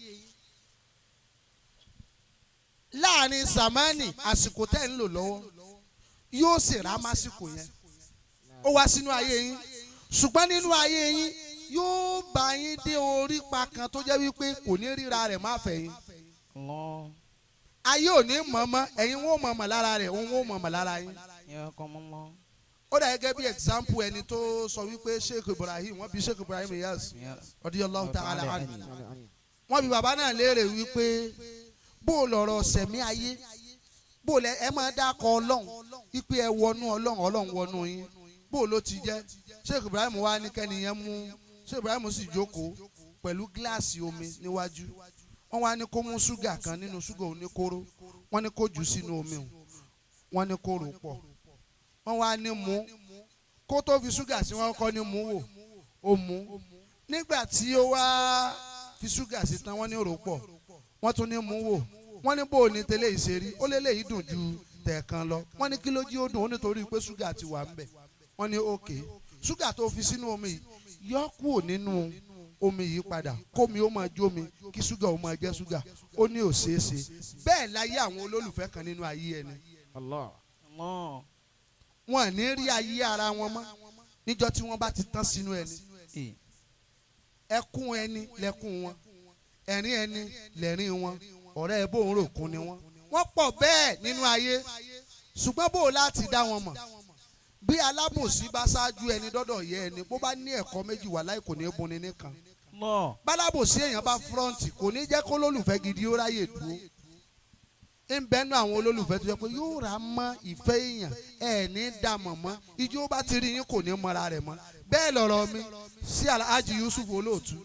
Speaker 3: láàrin samani àsìkò tẹ́ ń lò lọ́wọ́ yóò sì rà másìkò yẹn ó wá sínú ayé yín ṣùgbọ́n nínú ayé yín yóò bá yín dé orípa kan tó jẹ́ wípé kò ní ríra rẹ̀ má fẹ́ yín ayé ò ní mọ̀ọ́mọ́ ẹ̀yin wọ́n mọ̀ọ́mọ́ lára rẹ̀ òun wọ́n mọ̀ọ́mọ́ lára yín. ó dà gẹ́gẹ́ bí example ẹni tó sọ wípé Sheikh Ibrahim wọ́n bí Sheikh Ibrahim Iyas radiyallahu ta'ala anhu wọ́n bí bàbá náà léèrè wípé bó o lọ̀rọ̀ sẹ̀mí ayé bó o lẹ ẹ máa dákọ̀ ọlọ́run wípé ẹ wọnú ọlọ́run wọnú yín bó o ló ti jẹ́ Sheikh Ibrahim wá ní kẹ́niyẹn mú Sheikh Ibrahim sì jókòó pẹ̀lú gíláàsì omi níwájú wọ́n wá ní kó mú ṣúgà kan nínú ṣúgà oníkóró wọ́n ní kó jù sínú omi wọ́n ní kó rò pọ̀ wọ́n wá ní mú kó tó fi ṣúgà sí wọ́n kọ́ ní mú wò ó mú nígbà tí ó wá fi ṣúgà sí tán wọ́n ní rò pọ̀ wọ́n tún ní mú wò wọ́n ní bó o ní tẹ́lẹ̀ ìṣerí ó lélẹ̀ yìí dùn ju tẹ̀ẹ̀kan lọ wọ́n ní kí ló jí ó dùn ó nítorí pé ṣúgà ti wà ń bẹ̀ wọ́n ní òkè ṣúgà tó fi sínú omi yìí yọ kúrò nínú omi yìí padà kómi ó máa jómi kí ṣúgà ó máa jẹ́ ṣúgà ó ní ò ṣeé ṣe bẹ́ẹ̀ láyé àwọn olólùfẹ́ kan nínú ayé ẹni. Wọn ní rí ayé ara wọn mọ́ níjọ́ tí wọ́n bá ti tán sínú ẹni ẹkún ẹni lẹ́kún wọn ẹ̀rín ẹni lẹ́rín wọn ọ̀rẹ́ ẹ bóun rò kún ni wọ́n pọ̀ bẹ́ẹ̀ nínú ayé ṣùgbọ́n bó o láti dá wọn mọ̀ bí alábòsí bá ṣáájú ẹni dọ́dọ̀ yẹ ẹni bó bá ní ẹ̀kọ́ méjì wà láì kò ní í bunni nìkan bálábòsí èèyàn bá fúrọ́ǹtì kò ní jẹ́ kó lólùfẹ́ gidi ó ráyè dúró ń bẹ́nu àwọn olólùfẹ́ tó yẹ pé yóò rà mọ́ ìfẹ́ èèyàn ẹ̀ ní dàmọ̀ mọ́ ijó bá ti rí yín kò ní mọ́ra rẹ̀ mọ́ bẹ́ẹ̀ lọ̀rọ̀ mi sí Alhaji Yusuf olóòtú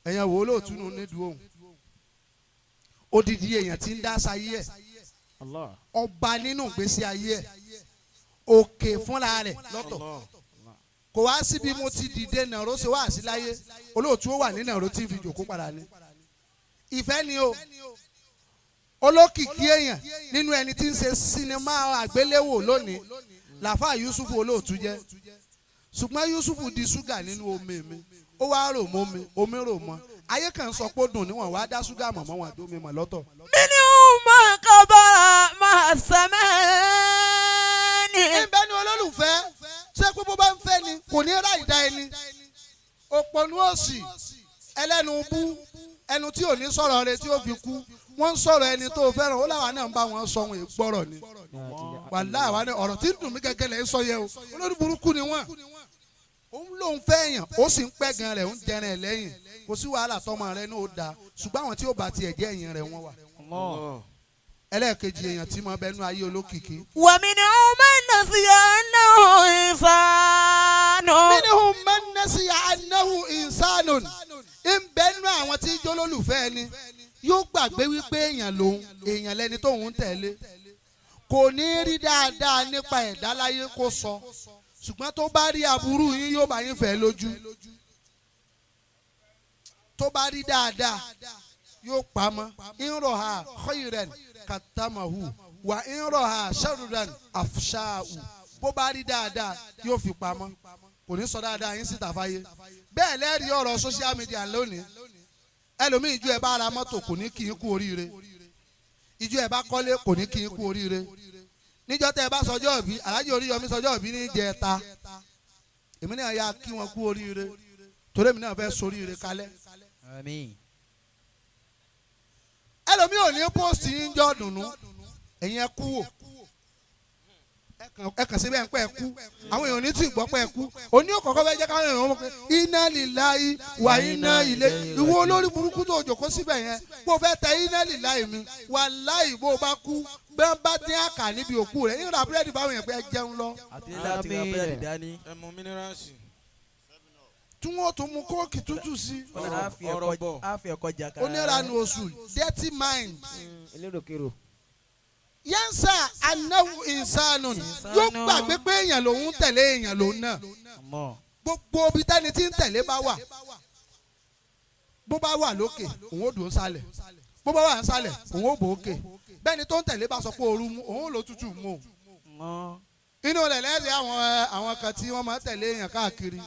Speaker 3: ẹ̀yàn wo olóòtú nù ní dùn òun odidi èèyàn tí ń dá sáyé ẹ̀ ọba nínú ìgbésí ayé ẹ̀ òkè fúnra rẹ̀ lọ́tọ̀ kò wá síbi mo ti dìde nàró ṣe wá sí láyé olóòtú ó wà ní nàró tí ń fi jòkó padà ní. ìfẹ́ ni o olókìkí èèyàn nínú ẹni tí ń ṣe sinimá àgbéléwò lónìí làfà Yusuf olóòtú jẹ́ ṣùgbọ́n Yusuf di ṣúgà nínú omi mi ó wá rò mọ́ mi omi rò mọ́ ayé kan sọ pé ó dùn níwọ̀n wá dá ṣúgà mọ̀ mọ́ wọn àdó mi mọ̀ lọ́tọ̀.
Speaker 1: mini uma kabara ma samani.
Speaker 3: ìbẹ́ ni olólùfẹ́ ṣé pé bó bá ń fẹ́ ni kò ní ra ìdá ẹni òpònú òsì ẹlẹ́nu bú ẹnu tí ò ní sọ̀rọ̀ rẹ̀ tí ó fi kú wọ́n ń sọ̀rọ̀ ẹni tó fẹ́ràn ó láwa náà ń bá wọn sọ wọn ìgbọ́rọ̀ ni wàláhì àwa náà ọ̀rọ̀ tí ń dùn mí gẹ́gẹ́ lẹ̀ ń sọ yẹ o olórí burúkú ni wọ́n òun lòun fẹ́ yàn ó sì ń pẹ́ gan rẹ̀ ń jẹrin ẹ̀ lẹ́yìn kò sí wàhálà tọmọ rẹ̀ ní ó da ṣùgbọ́n àwọn tí ó bá tiẹ̀ jẹ́ ẹ̀yìn rẹ̀ wọ́n wà. ẹlẹ́ẹ̀kejì èèyàn tí mo bẹnu ayé olókìkí.
Speaker 1: wa minhum man nasiya annahu insanun.
Speaker 3: minhum man nasiya annahu insanun. ń bẹnu àwọn tí jólólùfẹ́ ẹni yóò gbàgbé wípé èèyàn lòun èèyàn lẹni tóun ń tẹ̀lé kò ní rí dáadáa nípa ẹ̀dá láyé kó sọ ṣùgbọ́n tó bá rí aburú yín yóò bá yín fẹ́ lójú tó bá rí dáadáa yóò pamọ́ inroha khayran katamahu wa inroha sharran afsha'u bó bá rí dáadáa yóò fi pamọ́ kò ní sọ dáadáa yín síta fáyé bẹ́ẹ̀ lẹ́rìí ọ̀rọ̀ social media lónìí ẹlòmíì ìjọ ẹ̀ bá ra mọ́tò kò ní kí n kú oríire ìjọ ẹ̀ bá kọ́lé kò ní kí n kú oríire níjọ́ tẹ́ ẹ bá sọjọ́ òbí Alhaji Oríyọmí sọjọ́ òbí ní ìjẹta èmi náà yà kí wọn kú oríire torí èmi náà fẹ́ soríire kalẹ̀.
Speaker 4: Àmín.
Speaker 3: ẹlòmíì ò ní póòsì yín jọ dùnú ẹ̀yin ẹ kú wò ẹ kàn síbẹ̀ ń pẹ́ kú àwọn èèyàn ní tí gbọ́ pẹ́ kú òní òkọ̀kọ́ fẹ́ jẹ́ káwọn èèyàn mọ̀ pé iná lillahi wà iná ilé ìwọ olórí burúkú tó jòkó síbẹ̀ yẹn bó fẹ́ tẹ iná lillahi mi wàláhì bó bá kú bẹ́ẹ̀ bá dín àkà níbi òkú rẹ̀ yín ra búrẹ́dì báwọn yẹn pé ẹ jẹun lọ.
Speaker 4: àti láti ra búrẹ́dì dání.
Speaker 2: ẹ mú mínírààsì.
Speaker 3: tí wọ́n tún mú kóòkì tútù sí.
Speaker 4: á fi ẹ̀kọ́ jà kára.
Speaker 3: onírànú oṣù dirty mind.
Speaker 4: elérokèrò.
Speaker 3: yansa anahu insanun yóò gbàgbé pé èèyàn lòun tẹ̀lé èèyàn lòun náà gbogbo ibi tẹ́ni tí ń tẹ̀lé bá wà bó bá wà lókè òun ó dùn sálẹ̀ bó bá wà sálẹ̀ òun ó bò ókè bẹ́ẹ̀ni tó ń tẹ̀lé bá sọ pé ooru mú òun ó lò tútù mú o. inú rẹ̀ lẹ́sẹ̀ àwọn kan tí wọ́n máa tẹ̀lé èèyàn káàkiri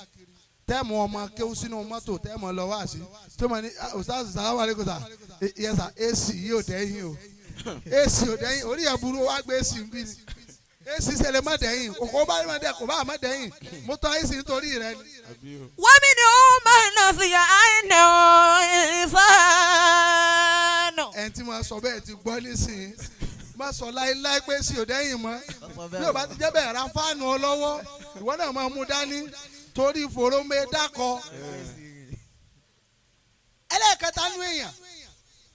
Speaker 3: tẹ́ẹ̀mù ọmọ kéwú sínú mọ́tò tẹ́ẹ̀mù lọ wá sí tó máa ní ọ̀sáàsì sàlámù aláìkùm sà yẹ́sà AC yóò dẹ́yìn o AC ò dẹ́yìn orí ẹ̀ burú wá gbé AC ń bí ni AC ṣẹlẹ̀ má dẹ́yìn kò bá má dẹ́ kò bá má dẹ́yìn mo tọ́ AC nítorí rẹ ni.
Speaker 1: wa minhum man nasiya annahu insanun.
Speaker 3: ẹni tí mo sọ bẹ́ẹ̀ ti gbọ́ nísìnyí má sọ láéláé pé AC ò dẹ́yìn mọ́ bí o bá ti jẹ́ bẹ́ẹ̀ ra fáànù ọ lọ́wọ́ ìwọ náà máa mú dání torí ìfòró mi dákọ. ẹlẹ́ẹ̀kẹta nú èèyàn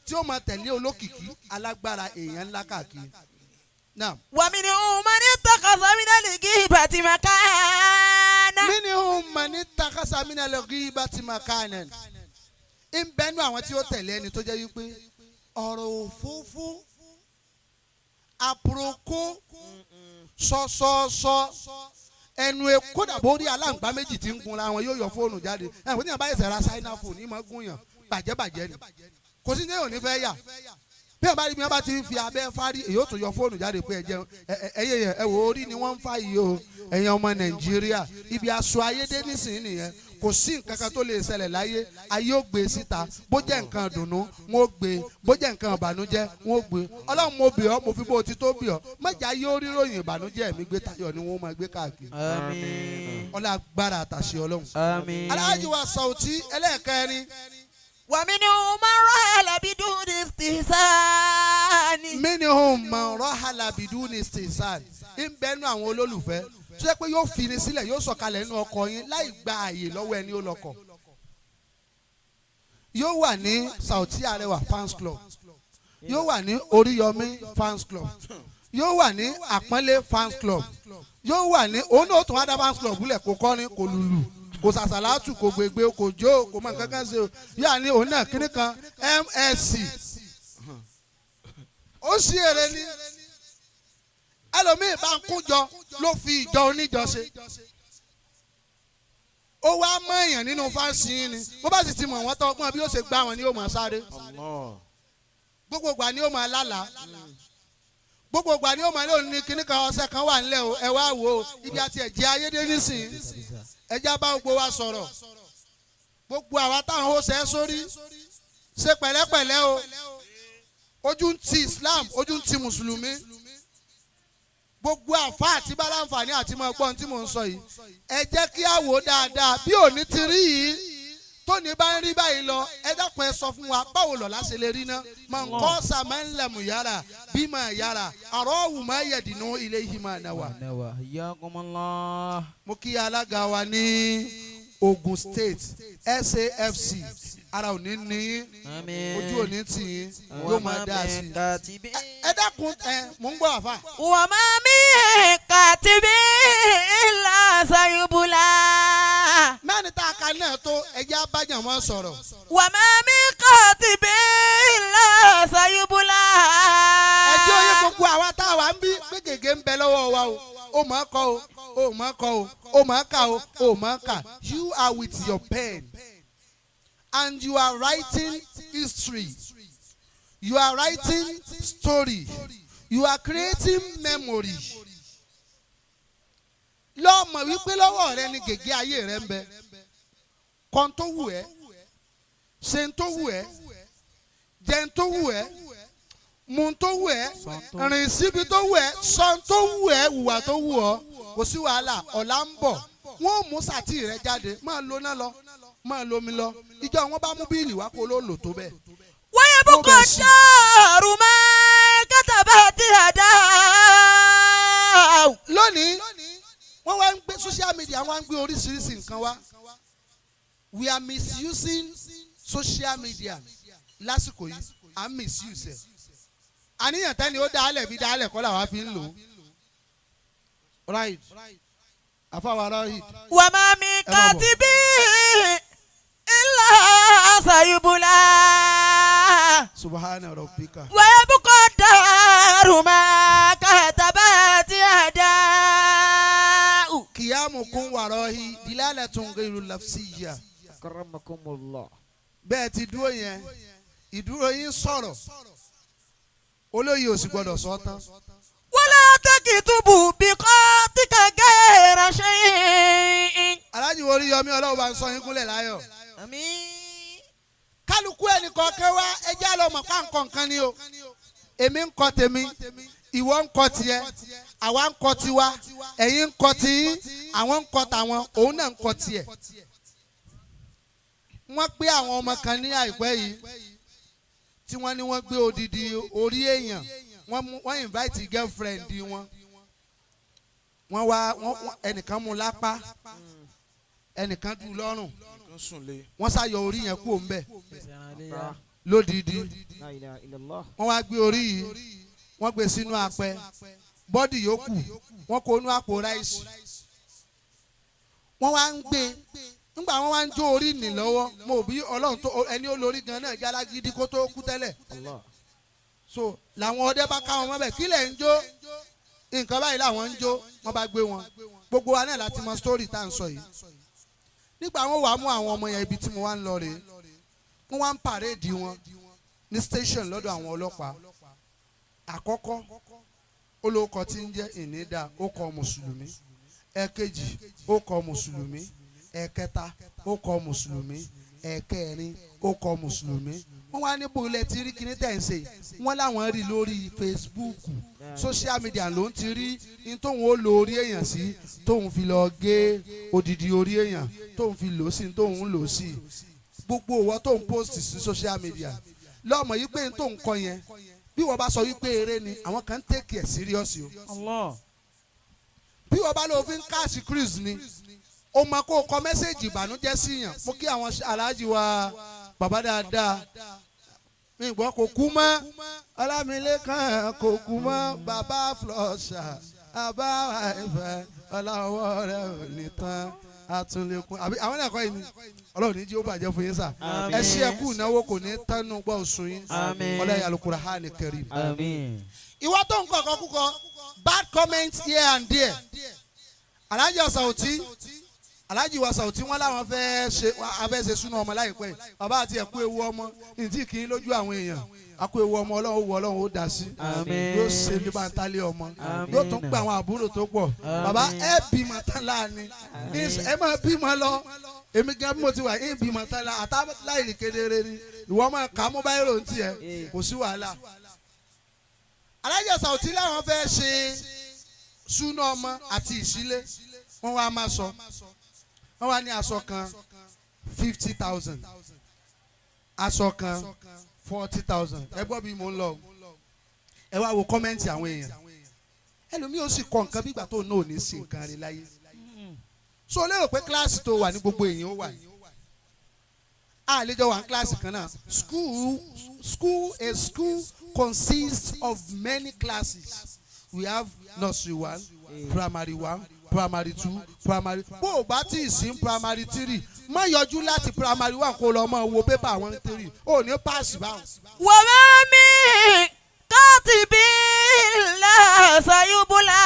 Speaker 3: tí ó máa tẹ̀lé olókìkí alágbára èèyàn ńlá káàkiri.
Speaker 1: wa minhum man ittakhadha minal ghibati makanan.
Speaker 3: minhum man ittakhadha minal ghibati makanan. ń bẹ́nu àwọn tí ó tẹ̀lé ẹni tó jẹ́ wípé ọ̀rọ̀ òfófó àpòròkó sọ́sọ́sọ́ ẹnu kódà bórí aláǹgbá méjì tí ń gunra wọn yóò yọ fóònù jáde ẹ̀ kò ní àbáyé sẹ̀ra ṣáínà fóònù ní máa gún yàn bàjẹ́bàjẹ́ ni kò sí ní èèyàn nífẹ̀ẹ́ yà bí ẹ bá rí bí wọ́n bá ti fi abẹ́ fárí èyí ó tún yọ fóònù jáde pé ẹ jẹun ẹyẹ ẹ wò orí ni wọ́n ń fa yìí o ẹ̀yin ọmọ Nàìjíríà ibi aṣọ ayédè nísìnyí nìyẹn kò sí nǹkan kan tó lè ṣẹlẹ̀ láyé ayé ó gbé síta bó jẹ́ nǹkan dùnnú wọn ó gbé bó jẹ́ nǹkan ìbànújẹ́ wọn ó gbé Ọlọ́run mo bì ọ́ mo fi bó ti tó bì ọ́ mẹ́jà yóò rí ròyìn ìbànújẹ́ mi gbé tayọ̀ ni wọ́n máa gbé káàkiri.
Speaker 4: Àmín.
Speaker 3: Ọlá agbára àtàṣe Ọlọ́run.
Speaker 4: Àmín.
Speaker 3: Alhaji wa Saoty ẹlẹ́ẹ̀kẹrin.
Speaker 1: wa minhum man rahala biduni istihsani.
Speaker 3: minhum man rahala biduni istihsan. ń bẹnu àwọn olólùfẹ́ tó yẹ pé yóò fi ni sílẹ̀ yóò sọ̀kalẹ̀ nínú ọkọ̀ yín láì gba àyè lọ́wọ́ ẹni ó lọ́kọ̀. yóò wà ní Saoty Arewa fans club yóò wà ní Oríyọmí fans club yóò wà ní Àpọ́nlé fans club yóò wà ní òun náà tún wá dá fans club lẹ̀ kó kọrin kó lùlù kò sàṣàlátù kò gbègbè kò jó kò mọ nǹkan kan ṣe o yóò ní òun náà kíní kan MSC ó sì èrè ní ẹlòmíì bá ń kúnjọ ló fi ìjọ oníjọ ṣe ó wá mọ èèyàn nínú fáǹsì yín ni bó bá sì ti mọ̀ wọ́n tọ́ ọgbọ́n bí ó ṣe gbá wọn ni ó máa sáré gbogbo ìgbà ni ó máa lálàá gbogbo ìgbà ni ó máa lóun ní kíní kan ọ̀sẹ̀ kan wà nílẹ̀ o ẹ wá wò ó ibi àti ẹ̀jẹ̀ ayédè nísìnyí ẹja bá gbogbo wa sọ̀rọ̀ gbogbo àwa táwọn ó ṣe sórí ṣe pẹ̀lẹ́pẹ̀lẹ́ o ojú ń ti Islam ojú ń ti mùsùlùmí gbogbo àfa àti bá láǹfààní àti mọ ọgbọ́n tí mò ń sọ yìí ẹ jẹ́ kí á wò dáadáa bí òní ti rí yìí tóní bá ń rí báyìí lọ ẹ dákun ẹ sọ fún wa báwo lọ́la ṣe lè rí ná mọ̀ nǹkan sàmẹ́ńlẹ̀mù yàrá bí mà yàrá àrọ́ òwú má yẹ̀dínú ilé yìí mà náwà. mo kí alága wa ní Ogun State SAFC ara ò ní ní ojú ò ní tì yín yóò máa dá sí i. ẹ dákun mò ń gbọ́ àfà.
Speaker 1: wà má mi kàtìbí illa sayubula.
Speaker 3: mẹ́rin tá a kan náà tó ẹjẹ́ abájàn wọn sọ̀rọ̀.
Speaker 1: wà má mi kàtìbí illa sayubula.
Speaker 3: ẹjọ́ yẹ gbogbo àwa tá a wà ń bí pé gègé ń bẹ lọ́wọ́ wa o ó máa kọ o ó máa kọ o ó máa kà o ó máa kà. You are with your pen and you are writing history. You are writing story. You are creating memory. Lọ́mọ wípé lọ́wọ́ rẹ ni gègé ayé rẹ ń bẹ. Kọ́n tó wù ẹ́, ṣe ń tó wù ẹ́, jẹ́ ń tó wù ẹ́, mu ń tó wù ẹ́, rìn síbi tó wù ẹ́, sọ ń tó wù ẹ́, hùwà tó wù ọ́. Kò sí wàhálà, ọ̀la ń bọ̀. Wọ́n mú sàtì rẹ jáde, máa lo náà lọ, máa lo mi lọ. Ìjọ wọn bá mú bíìlì wá kó ló lò tó bẹ́ẹ̀.
Speaker 1: wáyé bukọ dàrú máa kátàbá ti àdá.
Speaker 3: Lónìí wọ́n wá ń gbé social media wọ́n wá ń gbé oríṣiríṣi nǹkan wá. We are misusing social media lásìkò yìí à ń misuse ẹ̀. Àníyàn tẹ́ni ó dálẹ̀ bí dálẹ̀ kọ́ làwọn fi ń lò ó. Right. Àfàwárọ̀ yìí.
Speaker 1: wà má mi kàtìbí illa sayubula.
Speaker 3: Subhana rabbika.
Speaker 1: wáyé bukọ dàrú máa kátàbá ti àdá.
Speaker 3: Qiyamukum warahi dilalatun ghayru lafsiyya.
Speaker 4: Karamakumullah.
Speaker 3: Bẹ́ẹ̀ ti dúró yẹn ìdúró yín sọ̀rọ̀ olóyè ò sì gbọ́dọ̀ sọ tán.
Speaker 1: wala takitubu bi qatika ghayra shay'in.
Speaker 3: Aláàjì Oríyọmí Ọlọ́run bá ń sọ yín kúnlẹ̀ láyọ̀.
Speaker 1: àmín.
Speaker 3: Kálukú ẹnìkọ̀ọ̀kan wá ẹjẹ́ àlọ́ mọ̀ pa nǹkan kan ni o. Èmi ń kọ tèmi, ìwọ ń kọ tiẹ̀, àwa ń kọ tiwa, ẹ̀yin ń kọ tiyín, àwọn ń kọ tàwọn, òun náà ń kọ tiẹ̀. Wọ́n pé àwọn ọmọ kan ní àìpẹ́ yìí tí wọ́n ní wọ́n gbé odidi orí èèyàn wọ́n invite girlfriend wọn. Wọ́n wá ẹnìkan mú lápá ẹnìkan dùn lọ́rùn wọ́n sáyọ orí yẹn kúrò ń bẹ̀ lódìdí wọ́n wá gbé orí yìí wọ́n gbé sínú apẹ bọ́dì yòókù wọ́n kó inú àpò ráìsì wọ́n wá ń gbé nígbà wọ́n wá ń jó orí nì lọ́wọ́ mo bí Ọlọ́run tó ẹni olórí gan náà jálá gidi kó tó kú tẹ́lẹ̀ so làwọn ọdẹ bá ká wọn mọ́bẹ̀ kílẹ̀ ń jó nǹkan báyìí làwọn ń jó wọ́n bá gbé wọn gbogbo wa náà láti mọ sítórì tá à ń sọ yìí nígbà wọn wàá mú àwọn ọmọ yẹn ibi tí mo wá ń lọ rèé wọ́n wá ń pàréèdì wọn ní station lọ́dọ̀ àwọn ọlọ́pàá àkọ́kọ́ olóòkọ tí ń jẹ́ ìnídà ó kọ mùsùlùmí ẹ̀kejì ó kọ mùsùlùmí ẹ̀kẹta ó kọ mùsùlùmí ẹ̀kẹrin ó kọ mùsùlùmí wọ́n wá ní bòlẹ̀ tí rí kíní tẹ̀ ń ṣe wọ́n láwọn rí lórí Facebook social media ló ń ti rí ní tóun ó lo orí èèyàn sí tóun fi lọ gé odidi orí èèyàn tóun fi lò sí tóun lò sí gbogbo òwò tóun post sí social media lọ́mọ yìí pé tóun kọ yẹn bí wọ́n bá sọ wípé eré ni àwọn kan ń take it serious o bí wọ́n bá lọ fi ń káàsì cruise ni o mọ kó o kọ mẹ́sẹ̀gì ìbànújẹ́ sí yàn mo kí àwọn aláàjì wa bàbá dáadáa mi gbọ́ kò kú mọ́ Ọlámilékan kò kú mọ́ bàbá flọ́ṣà àbá àìfẹ́ ọláwọ́ rẹ̀ ò ní tán àtúnlẹ̀kùn àbí àwọn ẹ̀kọ́ yìí ni Ọlọ́run ní jí ó bàjẹ́ fún yín sà ẹ ṣí ẹkú ìnáwó kò ní tánú gbọ́ oṣù yín ọlọ́yà Al-Qur'an Karim. Ìwọ tó ń kọ̀ọ̀kan kúkọ bad comments here and there Alhaji Saoty Alhaji wa Saoty wọn làwọn fẹ́ ṣe súná ọmọ láìpẹ́ bàbá àti ẹ̀kú ewu ọmọ ìdí kì í lójú àwọn èèyàn akó ewu ọmọ Ọlọ́run ó dá sí yóò ṣe ní bàtálẹ̀ ọmọ yóò tún gba àwọn àbúrò tó pọ̀ bàbá ẹ bímọ tán láàánú ẹ máa bímọ lọ èmi gan bí mo ti wà ẹ bímọ tán láà àtàláìlì kedere ni ìwọ máa kà á mú báyìí rò ń tiẹ̀ kò sí wàhálà. Alhaji Saoty làwọn fẹ́ ṣe súná ọmọ àti ìṣílé wọ́n wá máa sọ wọ́n wá ní aṣọ kan 50,000 aṣọ kan 40,000 ẹ gbọ́ bí mo ń lọ ẹ wá wo kọ́mẹ́ǹtì àwọn èèyàn ẹlòmíì ó sì kọ nǹkan bí ìgbà tó náà ní sí nǹkan rẹ̀ láyé so lérò pé kíláàsì tó wà ní gbogbo èèyàn ó wà ní àlejò wà ní kíláàsì kan náà school consists of many classes. We have nursery 1, primary 1, primary 2, primary. Bó o bá tí ì sí primary 3 má yọjú láti primary 1 kó lọ mọ wo pépà 1 3 ó ní pass báwọn.
Speaker 1: wàá mi kátìbí lẹ́sàyúbúlà.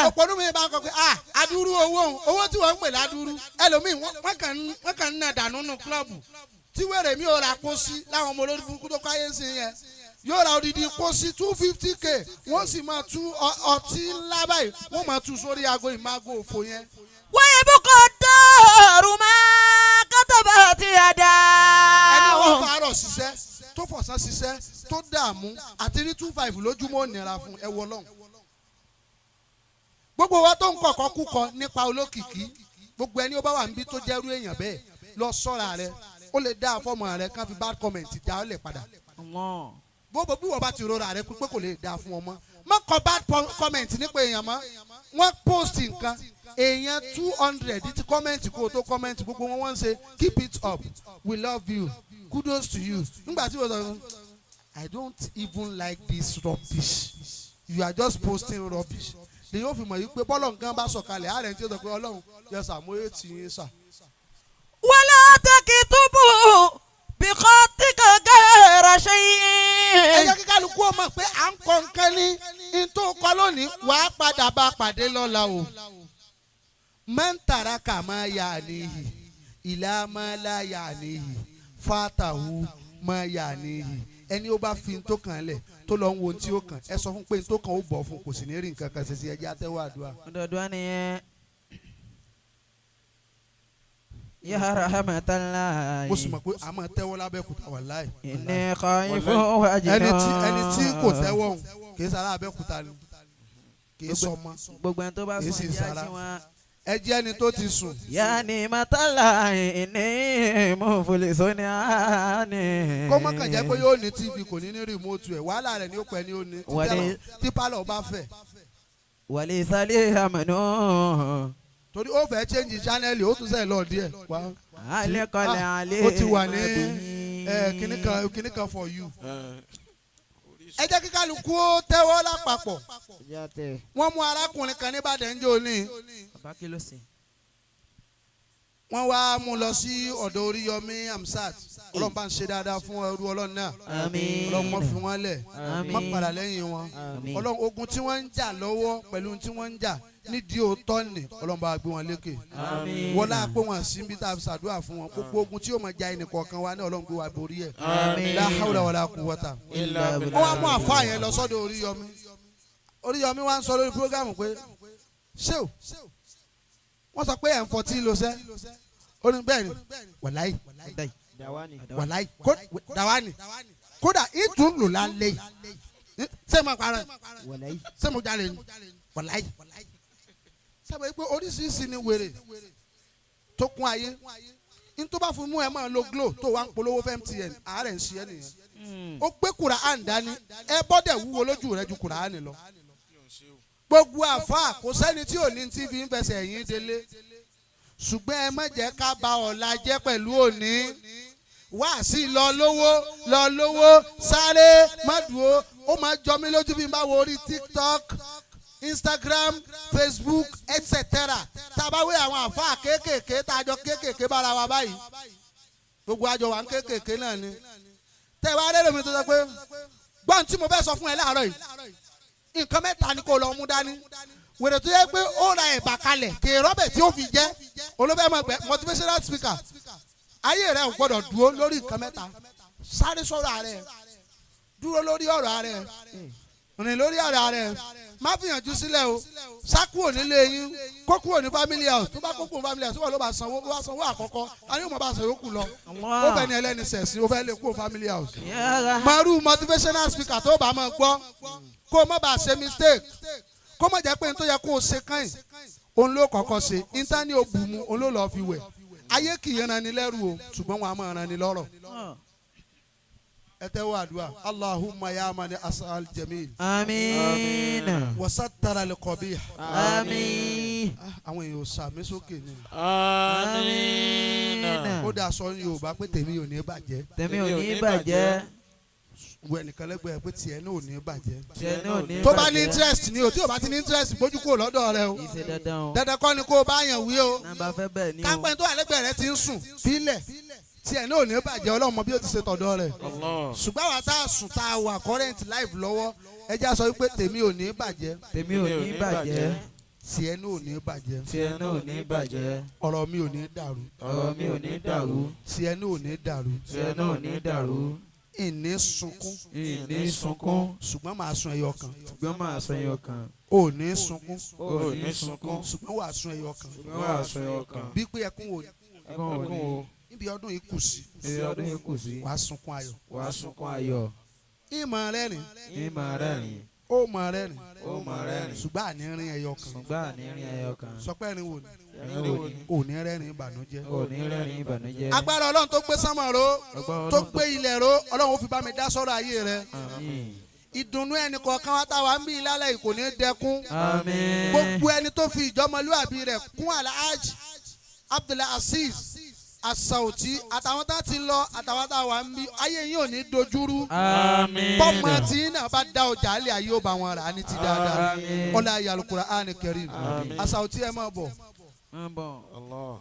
Speaker 3: ọ̀pọ̀lọpọ̀ mi bá ń kọ pé adúrú owó tí wọ́n ń pè ládùúrú ẹlòmíì wọ́n kàn ń nà dànù nù kílọ̀bù tí wèrè mi ò ra kó sí láwọn ọmọ olórí burúkú tó káyé sí yẹn yóò ra odidi kó sí 250k wọ́n sì máa tú ọtí ńlá báyìí wọ́n máa tú sórí aago ìmáàgò òfò yẹn.
Speaker 1: wọ́n yẹ bó kọ́ dọ́ọ̀rù máa kátàbà tí a dá.
Speaker 3: ẹni wọ́n fàárọ̀ ṣiṣẹ́ tó fọ̀sán ṣiṣẹ́ tó dààmú àti ní 25 lójúmọ́ nira fún ẹ wọ lọ́hùn. gbogbo wa tó ń kọ̀kọ́ kúkọ nípa olókìkí gbogbo ẹni ó bá wà níbi tó jẹ́rú èèyàn bẹ́ẹ̀ lọ sọ́ra rẹ ó lè dá fọ́ọ̀mù rẹ kán fi bad comment dá ọ lẹ̀ padà. gbogbo bí wọ́n bá ti rora rẹ pé kò lè dá fún ọmọ má kọ bad comment nípa èèyàn mọ́ wọ́n post nǹkan èèyàn 200 ti comment kó o tó comment gbogbo wọn ń ṣe keep it up we love you kudos to you nígbà tí wọ́n sọ I don't even like this rubbish you are just posting rubbish ni yóò fi mọ̀ yìí pé bọ́lọ̀ nǹkan bá sọ̀kalẹ̀ àárẹ̀ tí ó sọ pé Ọlọ́run yẹ sàmúyé tì yín sà.
Speaker 1: wala takitubu bikhatika ghayra shay'in.
Speaker 3: ẹ jẹ́ kí kálukú ó mọ̀ pé à ń kọ nǹkan ní tó kọ lónìí wàá padà bá pàdé lọ́la o. man taraka ma ya'nihi ila ma la ya'nihi fatahu ma ya'nihi ẹni ó bá fi tó kàn lẹ̀ tó lọ ń wo tí ó kàn ẹ sọ fún pé tó kàn ó bọ̀ fún kò sì ní rí nǹkan kan ṣe sí ẹjẹ́ àtẹ́wọ́ àdúrà.
Speaker 1: ọ̀dọ̀dọ̀ nìyẹn. Ya rahmatallahi.
Speaker 3: mo sì mọ̀ pé a máa tẹ́wọ́ lábẹ́kúta wallahi.
Speaker 1: inni khaifun wajidun.
Speaker 3: ẹni tí kò tẹ́wọ́ òun kì í sara abẹ́kúta ni kì í sọmọ
Speaker 1: gbogbo ẹni tó bá sùn ìyá sí wọn.
Speaker 3: ẹ jẹ́ ẹni tó ti sùn.
Speaker 1: yanni matala inni mufulisoni ani.
Speaker 3: kó mọ̀ kàn jẹ́ pé yóò ní tv kò ní ní rìmóòtù ẹ̀ wàhálà rẹ̀ ni ó pẹ́ ní ó ní tí pálọ̀ bá fẹ̀.
Speaker 1: wàlẹ̀ ìsàlẹ̀ àmàlà.
Speaker 3: torí ó fẹ́ change channel ó tún sẹ́yìn lọ díẹ̀.
Speaker 1: alẹ́kọ̀ọ́lẹ̀ alẹ́.
Speaker 3: ó ti wà ní kíní kan for you. ẹ jẹ́ kí kálukú ó tẹ́wọ́ lápapọ̀. wọ́n mú arákùnrin kan ní Ìbàdàn jẹ́ òní.
Speaker 1: bàbá kí ló sè.
Speaker 3: wọ́n wá mú lọ sí ọ̀dọ̀ Oríyọmí Amsat Ọlọ́run bá ń ṣe dáadáa fún ẹrú Ọlọ́run náà. Ọlọ́run mọ́ fi wọ́n lẹ̀ mọ́ padà lẹ́yìn wọn. Ọlọ́run ogun tí wọ́n ń jà lọ́wọ́ pẹ̀lú tí wọ́n ń jà nídìí òótọ́ ni Ọlọ́run bá gbé wọn lékè. wọ́n láà pé wọ́n sí bí tá a ṣàdúrà fún wọn gbogbo ogun tí yóò máa ja ẹnì kọ̀ọ̀kan wa ní Ọlọ́run gbé wa borí ẹ̀. La hawla wala quwwata. wọ́n wá mú àfáà yẹn lọ sọ́dọ̀ Oríyọmí. Oríyọmí wá ń sọ lórí prógámù pé ṣé o wọ́n sọ pé ẹ̀ ń fọtí lọ sẹ́ ó ní bẹ́ẹ̀ ni wàláì wàláì dàwánì kódà ìtún lò lálẹ́ yìí ṣé mo parẹ́ ṣé mo jalè ni wàláì sábà yìí pé oríṣiríṣi ni wèrè tó kún ayé ní tó bá fún mú ẹ máa lo glo tó wá ń polówó fẹ́ MTN àárẹ̀ ń ṣe ẹ́ nìyẹn ó gbé Kùránì dání ẹ bọ́dẹ̀ wúwo lójú rẹ ju Kùránì lọ gbogbo àfa kò sẹ́ni tí ò ní tí fi ń fẹsẹ̀ ẹ̀yìn délé ṣùgbọ́n ẹ má jẹ́ ká ba ọ̀la jẹ́ pẹ̀lú òní wá sí lọ lówó sáré má dúró ó máa jọ mí lójú bí n bá wo orí TikTok Instagram Facebook etc. tá a bá wé àwọn àfa kéékèèké tá a jọ kéékèèké bára wa báyìí gbogbo àjọ wa ń kéékèèké náà ni tẹ́ ẹ bá rẹ́ lómi tó sọ pé gbọ́n tí mo fẹ́ sọ fún ẹ láàárọ̀ yìí nǹkan mẹ́ta ni kò lọ mú dání wèrè tó yẹ pé ó ra ẹ̀bà kalẹ̀ kì í rọ́bẹ̀ tí ó fi jẹ́ olóbẹ̀ mọ̀ pé motivational speaker ayé rẹ̀ ò gbọ́dọ̀ dúró lórí nǹkan mẹ́ta sáré sọ̀rọ̀ ààrẹ dúró lórí ọ̀rọ̀ ààrẹ rìn lórí ọ̀rọ̀ ààrẹ má fìyànjú sílẹ̀ o sá kúrò nílé yín kó kúrò ní family house tó bá kó kúrò ní family house wọ́n ló bá sanwó àkọ́kọ́ a ní ìmọ̀ bá sanwó kù lọ ó bẹ̀ ní ẹlẹ́ni sẹ̀sìn ó fẹ́ lè kúrò family house maru motivational speaker tó bá máa gbọ́ kó o má bàa ṣe mistake kó má jẹ́ pé n tó yẹ kó o ṣe kàn yín òun ló kọ́kọ́ ṣe intanet ò bù mu òun ló lọ́ọ́ fi wẹ̀ ayé kì í ran ni lẹ́rù o ṣùgbọ́n wọn a máa ran ni lọ́rọ̀ ẹ tẹ́wọ́ àdúrà Allahumma ya mani asal jamil
Speaker 1: àmín
Speaker 3: wasattara al-qabih
Speaker 1: àmín
Speaker 3: àwọn èèyàn ò sàmì sókè ni
Speaker 2: àmín.
Speaker 3: ó dà sọ ní Yorùbá pé tèmi ò ní bàjẹ́
Speaker 1: tèmi ò ní bàjẹ́
Speaker 3: wo ẹnìkan lẹ́gbẹ̀ẹ́ pé tiẹ̀ náà ò ní bàjẹ́
Speaker 1: tiẹ̀ náà ò ní bàjẹ́
Speaker 3: tó bá ní interest ni o tí o bá ti ní interest gbójú kúrò lọ́dọ̀ rẹ o
Speaker 1: ìṣe dandan o
Speaker 3: dandan kọ́ ni kó o bá yàn wí o
Speaker 1: nàbà fẹ́ bẹ́ẹ̀ ni o
Speaker 3: kápẹ́ tó wà lẹ́gbẹ̀ẹ́ rẹ ti ń sùn fílẹ̀ tiẹ̀ náà ò ní bàjẹ́ Ọlọ́run mọ bí o ti ṣe tọ̀dọ̀ rẹ̀ ṣùgbọ́n àwa tá a sùn tá a wà current life lọ́wọ́ ẹ já sọ wípé tèmi ò ní bàjẹ́
Speaker 1: tèmi ò ní bàjẹ́
Speaker 3: tiẹ̀ náà ò ní bàjẹ́
Speaker 1: tiẹ̀ náà ò ní bàjẹ́
Speaker 3: ọ̀rọ̀ mi ò ní dàrú
Speaker 1: ọ̀rọ̀ mi ò ní dàrú
Speaker 3: tiẹ̀ náà ò ní dàrú
Speaker 1: tiẹ̀ náà ò ní dàrú
Speaker 3: ìní sunkún
Speaker 1: ìní sunkún
Speaker 3: ṣùgbọ́n màá sun ẹyọ kan
Speaker 1: ṣùgbọ́n máa sọ ẹyọ kan
Speaker 3: ò ní sunkún
Speaker 1: ò ní sunkún
Speaker 3: ṣùgbọ́n wàá sun ẹyọ kan
Speaker 1: ṣùgbọ́n wàá sọ ẹyọ kan
Speaker 3: bí pé ẹkún wò
Speaker 1: ẹkún ò ní
Speaker 3: níbi ọdún yìí kù sí
Speaker 1: ibi ọdún yìí kù sí
Speaker 3: wàá sunkún ayọ̀
Speaker 1: wàá sunkún ayọ̀
Speaker 3: ìmọ̀ rẹ́rìn
Speaker 1: ìmọ̀ rẹ́rìn
Speaker 3: ó mọ̀ rẹ́rìn
Speaker 1: ó mọ̀ rẹ́rìn
Speaker 3: ṣùgbọ́n àní rin ẹyọ kan
Speaker 1: ṣùgbọ́n àní rin ẹyọ kan
Speaker 3: sọpẹ́ ẹ̀rín wò ni
Speaker 1: ẹ̀rín wò ni
Speaker 3: ò ní rẹ́rìn ìbànújẹ́
Speaker 1: ò ní rẹ́rìn ìbànújẹ́
Speaker 3: agbára Ọlọ́run tó gbé sánmọ̀ ró
Speaker 1: Agbára
Speaker 3: tó
Speaker 1: Ọlọ́run
Speaker 3: gbé ilẹ̀ ró Ọlọ́run ó fi bá mi dá sọ́rọ̀ ayé rẹ
Speaker 1: àmín
Speaker 3: ìdùnnú ẹnì kọ̀ọ̀kan wa táwa ń bí ilálẹ̀ yìí kò ní dẹkún
Speaker 1: àmín
Speaker 3: gbogbo ẹni tó fi ìjọmọlúwàbí rẹ̀ kún Alhaji Abdul Basit Saoty àtàwọn tá ti lọ àtàwọn tá wà ń bí ayé yín ò ní dojúrú
Speaker 1: àmín
Speaker 3: bọ́mọ tí náà bá dá ọjà alẹ́ ayé ó bá wọn rà ní ti dáadáa
Speaker 1: Àmín.
Speaker 3: ọlá ayé Al-Qur'an Karim Saoty ẹ máa bọ̀
Speaker 1: ń bọ̀
Speaker 2: Allah.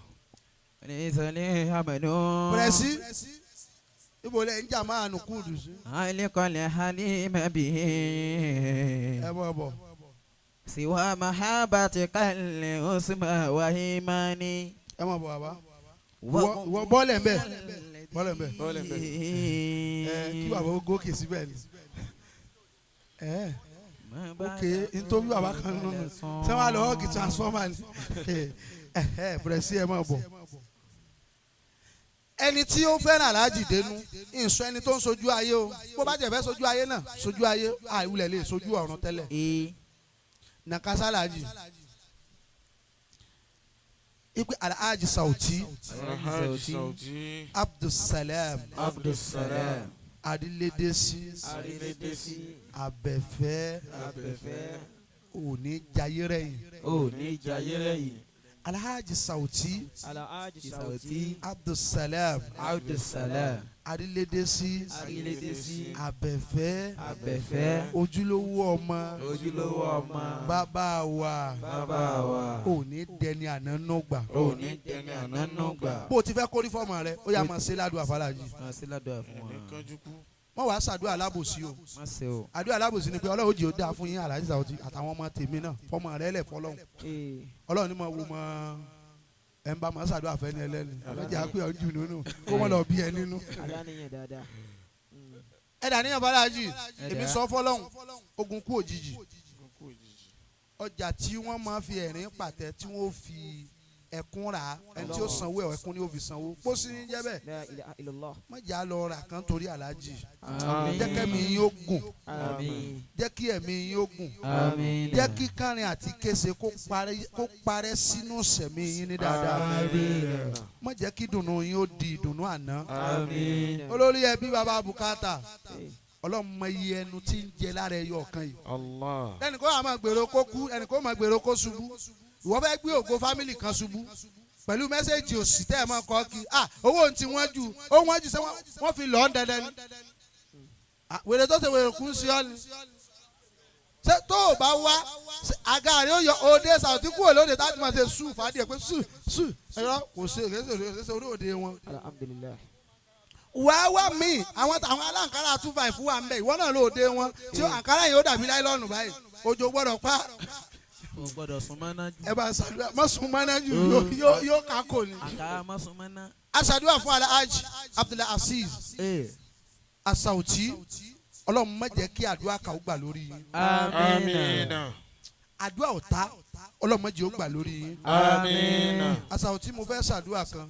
Speaker 1: ní ìsọ̀lẹ̀ àmàlú
Speaker 3: pẹ̀rẹ̀sì ibo lẹ ń jà máa nù kúùdù sí
Speaker 1: àìlèkọ̀lẹ̀ halima bihi
Speaker 3: ẹ máa bọ̀
Speaker 1: siwa mahabati kalẹ̀ usma wahimani.
Speaker 3: ẹ máa bọ̀ bàbá wọ bọ́ọ̀lẹ̀ ń bẹ̀ bọ́ọ̀lẹ̀ ń bẹ̀ kí bàbá ó gòkè síbẹ̀ ni ok nítorí bàbá kan nínú ṣé wàá lọ́wọ́ kì í transformer ni pẹ̀rẹ̀sì ẹ máa bọ̀ ẹni tí ó fẹ́ràn Alhaji dénú ìsọ ẹni tó ń sojú ayé o bó bá jẹ́ fẹ́ sojú ayé náà sojú ayé àìwulẹ̀ lè sojú ọ̀run tẹ́lẹ̀ nàkásá Alhaji ipe Alhaji Saoty Abdulsalam Adiledesi Abẹ́fẹ́ òní jayé rẹ̀yìn Alhaji Saoty Abdulsalam Adiledesi Abẹ́fẹ́ ojúlówó ọmọ bàbá wa òní dẹni ànánúgbà bó o ti fẹ́ kórí fọ́ọ̀mù rẹ ó yá máa ṣe ládùúgbò àfàlàjì wọ́n wàá ṣàdúrà alábòsí o àdúrà alábòsí ni pé ọlọ́run jì ó dáa fún yín Alhaji Saoty àtàwọn ọmọ tèmi náà fọmọ rẹ lẹ̀ fọlọ́run ọlọ́run ní mo wo mọ ẹ̀ ń bá máa ṣàdúrà fẹ́ ní ẹlẹ́ni ọlọ́jà pé ọ̀n jù nínú kó wọ́n lọ bí ẹ nínú. ẹ dà níyàn Balaji èmi sọ fọlọ́run ogun kú òjijì ọjà tí wọ́n máa fi ẹ̀rín pàtẹ tí wọ́n fi ẹkún rà ẹni tí ó sanwó ẹkún ni ó fi sanwó pósí ní jẹ́ bẹ́ẹ̀ mọ̀jà lọ rà kan torí Alhaji jẹ́ kẹ́mi yín ó gùn jẹ́ kí ẹ̀mí yín ó gùn jẹ́ kí kárin àti kése kó parẹ́ sínú sẹ̀mí yín ní dáadáa má jẹ́ kí dùnnú yín ó di ìdùnnú àná olórí ẹbí bàbá bùkátà ọlọ́mọ iye ẹnu tí ń jẹ lára ẹyọ ọ̀kan yìí ẹnì kó máa gbèrò kó kú ẹnì kó máa gbèrò kó ṣubú ìwọ fẹ́ gbé ògo fámìlì kan ṣubú pẹ̀lú mẹ́sẹ̀gì òsì tẹ́ ẹ̀ máa kọ́ kí owó ohun tí wọ́n jù ó wọ́n jù sẹ́ wọ́n fi lọ́ọ́ dandan ni wèrè tó ṣe wèrè kú sí ọ ni ṣé tó o bá wá àga rẹ ó yọ òde Saoty kúrò lóde tá a ti máa ṣe sùn fàdí ẹ pé sùn ẹ̀rọ kò ṣe èso orí òde wọn. wàá wá mí àwọn aláǹkárá 25 wà ń bẹ ìwọ náà lóde wọn tí àǹkárá yìí ó dàbí láìlọ́ọ̀nù báyìí òjò gbọ́dọ̀ pa
Speaker 1: o gbọ́dọ̀ súnmọ́ná jù.
Speaker 3: ẹ bá ṣàdúrà má súnmọ́ná jù yóò kákò ni.
Speaker 1: àkàrà má súnmọ́ná.
Speaker 3: aṣàdúrà fún Alhaji Abdul Basit Saoty Ọlọ́run má jẹ́ kí àdúrà kà ó gbà lórí yín.
Speaker 2: àmín.
Speaker 3: àdúrà ọ̀tá Ọlọ́run má jẹ́ ó gbà lórí yín.
Speaker 2: àmín.
Speaker 3: Saoty mo fẹ́ ṣàdúrà kan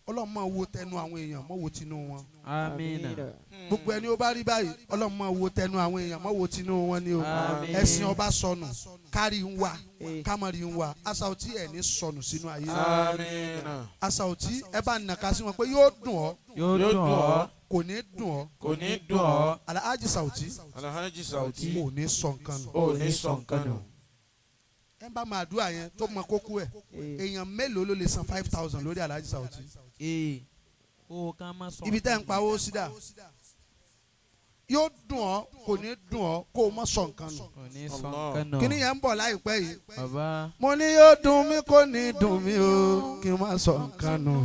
Speaker 3: Ọlọ́run má wo tẹnu àwọn èèyàn má wo tinú wọn.
Speaker 1: àmín.
Speaker 3: gbogbo ẹni ó bá rí báyìí Ọlọ́run má wo tẹnu àwọn èèyàn má wo tinú wọn ni o. ẹ̀sìn ọba sọnù kárí ń wà kámárì ń wà Saoty ẹ̀ ní sọnù sínú ayé.
Speaker 2: àmín.
Speaker 3: Saoty ẹ bá nàka sí wọn pé yóò dùn ọ́
Speaker 1: yóò dùn ọ́.
Speaker 3: kò ní dùn ọ́.
Speaker 2: kò ní dùn ọ́.
Speaker 3: Alhaji Saoty
Speaker 2: Alhaji Saoty.
Speaker 3: ò ní sọ nǹkan nù.
Speaker 2: ò ní sọ nǹkan nù.
Speaker 3: ẹ bá máa dúrà yẹn tó mọ kókó ẹ èèyàn mélòó ló lè san 5,000 lórí Alhaji Saoty.
Speaker 1: o kan má sọ.
Speaker 3: ibi tẹ́ ń pawó sídà yóò dùn ọ́ kò ní dùn ọ́ kó o mọ̀ sọ nǹkan nù.
Speaker 1: kò ní sọ nǹkan nù.
Speaker 3: kíní yẹn ń bọ̀ láìpẹ́ yìí.
Speaker 1: bàbá.
Speaker 3: mo ní yóò dùn mí kò ní dùn mí o kí n má sọ nǹkan nù.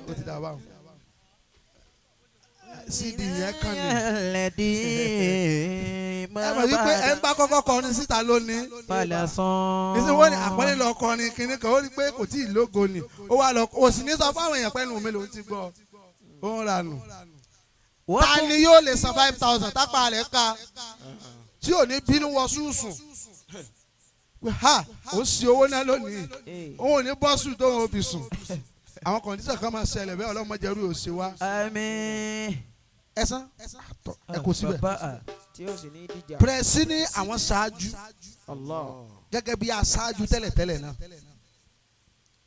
Speaker 3: ó ti dà báwọn. sídi yẹn kàn ní. ẹ mọ̀ wípé ẹ ń bá kọ́kọ́ kọrin síta lónìí.
Speaker 1: falẹ̀ sàn.
Speaker 3: ìsìn wọ́n ní àpọ́nlé lọ kọrin kínní kan ó rí pé kò tí ì lógo ni ó wà lọ kò sì ní sọ fáwọn èèyàn pẹ́ẹ́nu mi lòún ti gbọ́ ó ń ranù. ta ni yóò lè san 5,000 tápá rẹ̀ ká tí ò ní bínú wọ sùsùn ha ó sì owó náà lónìí òun ò ní bọ́sù tó wọn ò fi sùn àwọn kọ̀ǹdíṣàn kan máa ṣẹlẹ̀ bẹ́ẹ̀ ọlọ́mọdéru ò ṣe wá.
Speaker 1: àmín.
Speaker 3: ẹ̀sán ẹ kò síbẹ̀
Speaker 4: tí ó sì ní díjà.
Speaker 3: pẹ̀rẹ̀sì ní àwọn ṣáájú
Speaker 4: Allah.
Speaker 3: gẹ́gẹ́ bí aṣáájú tẹ́lẹ̀tẹ́lẹ̀ náà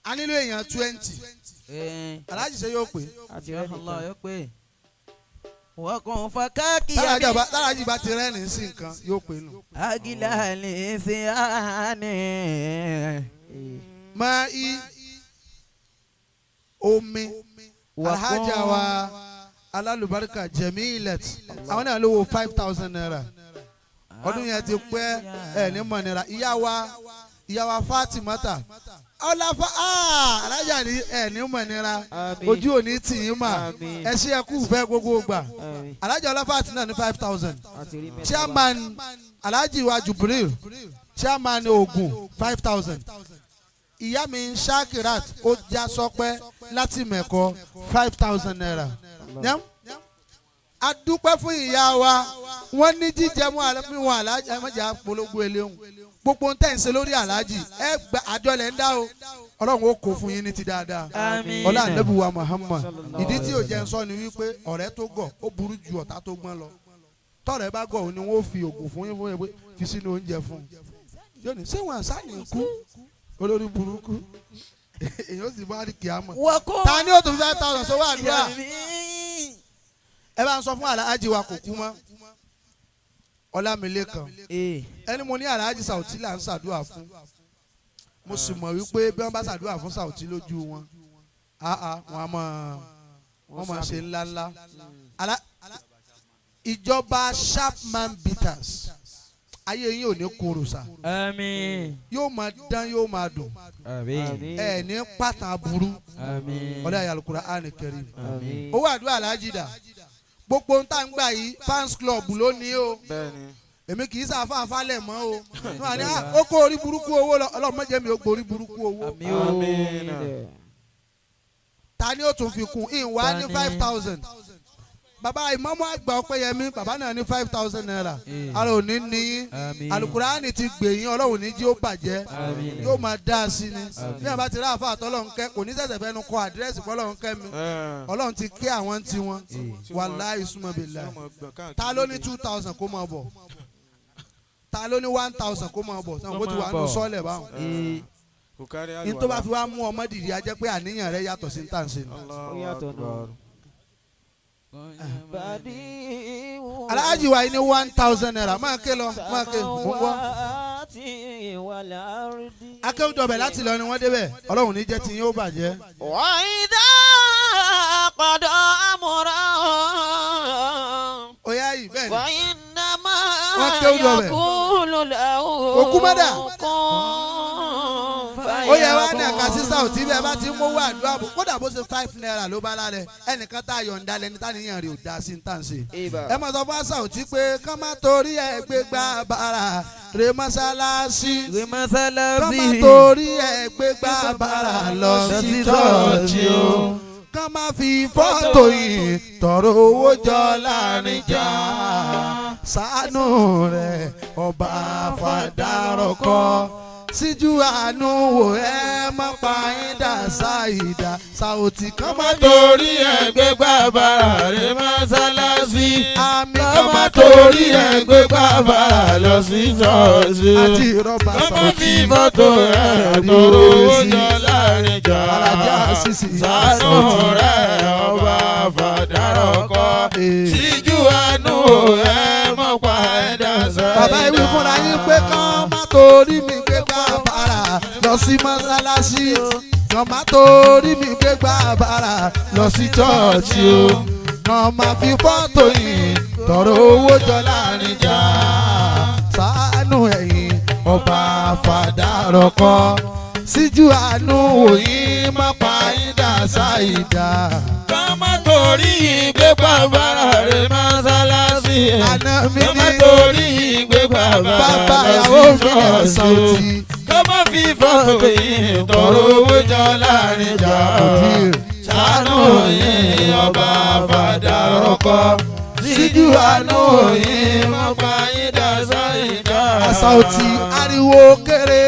Speaker 3: a nílò èèyàn 20 Alhaji ṣe yóò pé.
Speaker 4: àti rẹ
Speaker 1: Allah
Speaker 4: nìkan.
Speaker 1: yóò pé. wọ́n kàn fa káàkiri.
Speaker 3: Alhaji bá ti rẹ́rìn sí nǹkan yóò pé nù.
Speaker 1: agila lè ṣe àánì.
Speaker 3: máa í omi Alhaja wa alálùbáríkà Jamilat àwọn náà lówó 5,000 naira ọdún yẹn ti pẹ́ ẹ̀ ní mọ̀ nira ìyá wa Fatimata ọlọ́fà Alhaja ní ẹ̀ ní mọ̀ nira ojú òní tì í mà ẹ ṣe ẹ kú fẹ́ gbogbo gbà Alhaja ọlọ́fà àti náà ní 5,000 chairman Alhaji wa Jubril chairman Ogun 5,000 ìyá mi Shakirat ó já sọpẹ́ láti mẹ̀kọ́ 5,000 naira. a dúpẹ́ fún ìyá wa wọ́n ní jíjẹ mú wọn Alhaji ẹ mọ̀jà polówó eléhùn gbogbo ń tẹ̀sí lórí Alhaji ẹ gba àjọlẹ̀ ń dá o Ọlọ́run ó kó fún yín ní ti dáadáa ọlá Ànábì wa Muhammad ìdí tí ò jẹ́ ń sọ ni wípé ọ̀rẹ́ tó gọ̀ ó burú ju ọ̀tá tó gbọ́n lọ tọ́rẹ̀ bá gọ̀ òun ni wọ́n fi oògùn fún yín fún yín pé fi sínú oúnjẹ fún un yóò ní ṣé wọn àṣà ní kú olórí burúkú èyí ó sì bá rí kìámọ̀ ta ni ó tún 5,000 sọ wà àdúrà ẹ bá ń sọ fún Alhaji wa kò kú mọ́ Ọlámilékan ẹni mo ní Alhaji Saoty là ń ṣàdúrà fún mo sì mọ̀ wípé bí wọ́n bá ṣàdúrà fún Saoty lójú wọn wọ́n máa ṣe ńláńlá ìjọba Sharpman Bitters ayé yín ò ní korò sa.
Speaker 1: àmín.
Speaker 3: yóò máa dán yóò máa dùn.
Speaker 1: àmín.
Speaker 3: ẹ ní pàtàkì aburú.
Speaker 1: àmín.
Speaker 3: ọlọ́yà Al-Qur'an Karim.
Speaker 1: àmín.
Speaker 3: owó àdúrà Alhaji dà gbogbo ń tà ń gbà yìí fans club lónìí o.
Speaker 2: bẹ́ẹ̀ni.
Speaker 3: èmi kì í sàfáàfá lẹ̀ mọ́ o. ó kó orí burúkú owó lọ Ọlọ́run má jẹ́ mi ó gbórí burúkú owó.
Speaker 1: àmín.
Speaker 3: ta ni ó tún fi kún ìwà ní 5,000. bàbá ìmáàmù àgbà Ọpẹ́yẹmí bàbá náà ní 5,000 naira ara òní ní Al-Qur'ani ti gbèyìn Ọlọ́run ní jí ó bàjẹ́ yóò máa dá a sí ni bí wọn bá ti rí àfa àtọ́lọ́run kẹ́ kò ní sẹ̀sẹ̀ fẹ́nu kọ àdírẹ́sì fọlọ́run kẹ́ mi Ọlọ́run ti kí àwọn ti wọn wàláhì summa billahi ta ló ní 2,000 kó máa bọ̀ ta ló ní 1,000 kó máa bọ̀ sọ pé tí wàá nù sọ́ọ̀lẹ̀ báwọn ní tó bá fi wá mú ọmọ dìde ajẹ́ pé àníyàn rẹ yàtọ̀ sí ní tàǹsẹ̀ ni. Alhaji wa ní 1,000 naira máa ké lọ máa ké mú wá. akéwùjọbẹ láti lọ ni wọ́n débẹ̀ Ọlọ́run ní jẹ́ tí yín ó bàjẹ́.
Speaker 4: wa idha qada amran.
Speaker 3: ó yá yìí bẹ́ẹ̀ ni.
Speaker 4: wa innama
Speaker 3: wọ́n kéwùjọbẹ.
Speaker 4: yaqulu lahu
Speaker 3: òkú mẹ́dà.
Speaker 4: kun
Speaker 3: ó yẹ wá ní ẹ̀ka sí Saoty bí ẹ bá ti mú owó àdúrà bò kódà bó ṣe 5 naira ló bá lálẹ́ ẹnìkan tá a yọ̀ǹda lẹni táníyàn rẹ̀ ò dá sí ní tàǹsì. ẹ mọ̀ sọ fún Saoty pé kán má torí ẹ̀ gbé gbá bàrà rè mọ́sálásí. kán má torí ẹ̀ gbé gbá bàrà lọ sí ṣọ́ọ̀ṣì o. kán má fi fọ́tò yìí tọrọ owó jọ láàrin jà. ṣàánú rẹ̀ ọba fàdárọ̀kọ síjú àánú wò ẹ má pa yín dà sáìdá Saoty kán má
Speaker 2: torí ẹ̀ gbé bàbàrà rè mọ́sálásí.
Speaker 3: àmì
Speaker 2: kán má torí ẹ̀ gbé bàbàrà lọ sí ṣọ́ọ̀ṣì.
Speaker 3: àti rọ́bà
Speaker 2: kán má
Speaker 3: Saoty
Speaker 2: fi fọ́tò ẹ̀ tọrọ owó jọ láàrin jà.
Speaker 3: alájà sísì
Speaker 2: ṣàánú rẹ̀ ọba fàdárọ̀kọ síjú àánú wò ẹ má pa ẹ̀ dà sáìdá.
Speaker 3: bàbá ìwé fúnra yín pé kán má torí mi gbé bàbàrà lọ sí mọ́sálásí kàn má torí mi gbé bàbàrà lọ sí ṣọ́ọ̀ṣì o kàn má fi fọ́tò yìí tọrọ owó jọ láàrin jà. ṣàánú ẹ̀yin ọba fàdárọ̀kọ síjú àánú wòyí má pa yín dà sáìdá.
Speaker 2: kàn má torí ìgbé bàbàrà rè mọ́sálásí.
Speaker 3: àná mi
Speaker 2: kàn má
Speaker 3: ní
Speaker 2: torí ìgbé bàbàrà
Speaker 3: bàbá
Speaker 2: lọ
Speaker 3: ìyàwó
Speaker 2: sí
Speaker 3: mi ní
Speaker 2: ṣọ́ọ̀ṣì.
Speaker 3: Saoty.
Speaker 2: kàn má fi fọ́tò yìí tọrọ owó jọ láàrin jà. ṣàánú yìí ọba fàdárọ̀kọ síjú àánú yìí má pa yín dà sáìdá.
Speaker 3: Saoty ariwo kéré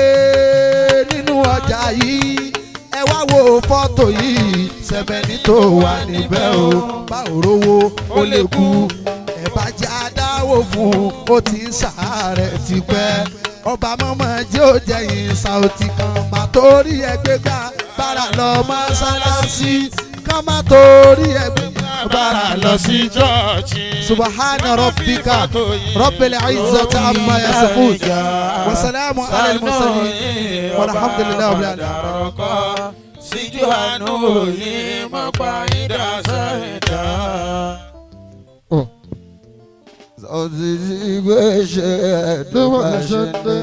Speaker 3: nínú ọjà yìí ẹ wá wo fọ́tò yìí sẹ́bẹ̀ni tó wà níbẹ̀ o bá òrówó ó lè kú ẹ bá jẹ́ adáwó fún ó ti ń sàárẹ̀ tipẹ́ ọba mọ́mọ́ jẹ́ ó jẹ́yìn Saoty kan má torí ẹgbẹ́ gbà bára lọ mọ́sálásí kan má torí ẹgbẹ́
Speaker 2: bàrà lọ sí ṣọ́ọ̀ṣì.
Speaker 3: subhana rabbika rabbil izzati amma yasifun wa salamun ala al-mursalin walhamdulillahi rabbil alamin.
Speaker 2: síjú àánú yìí má pa yín dà sáìdá.
Speaker 5: Saoty ti gbé ṣe ẹ̀dùn máa ṣe dé.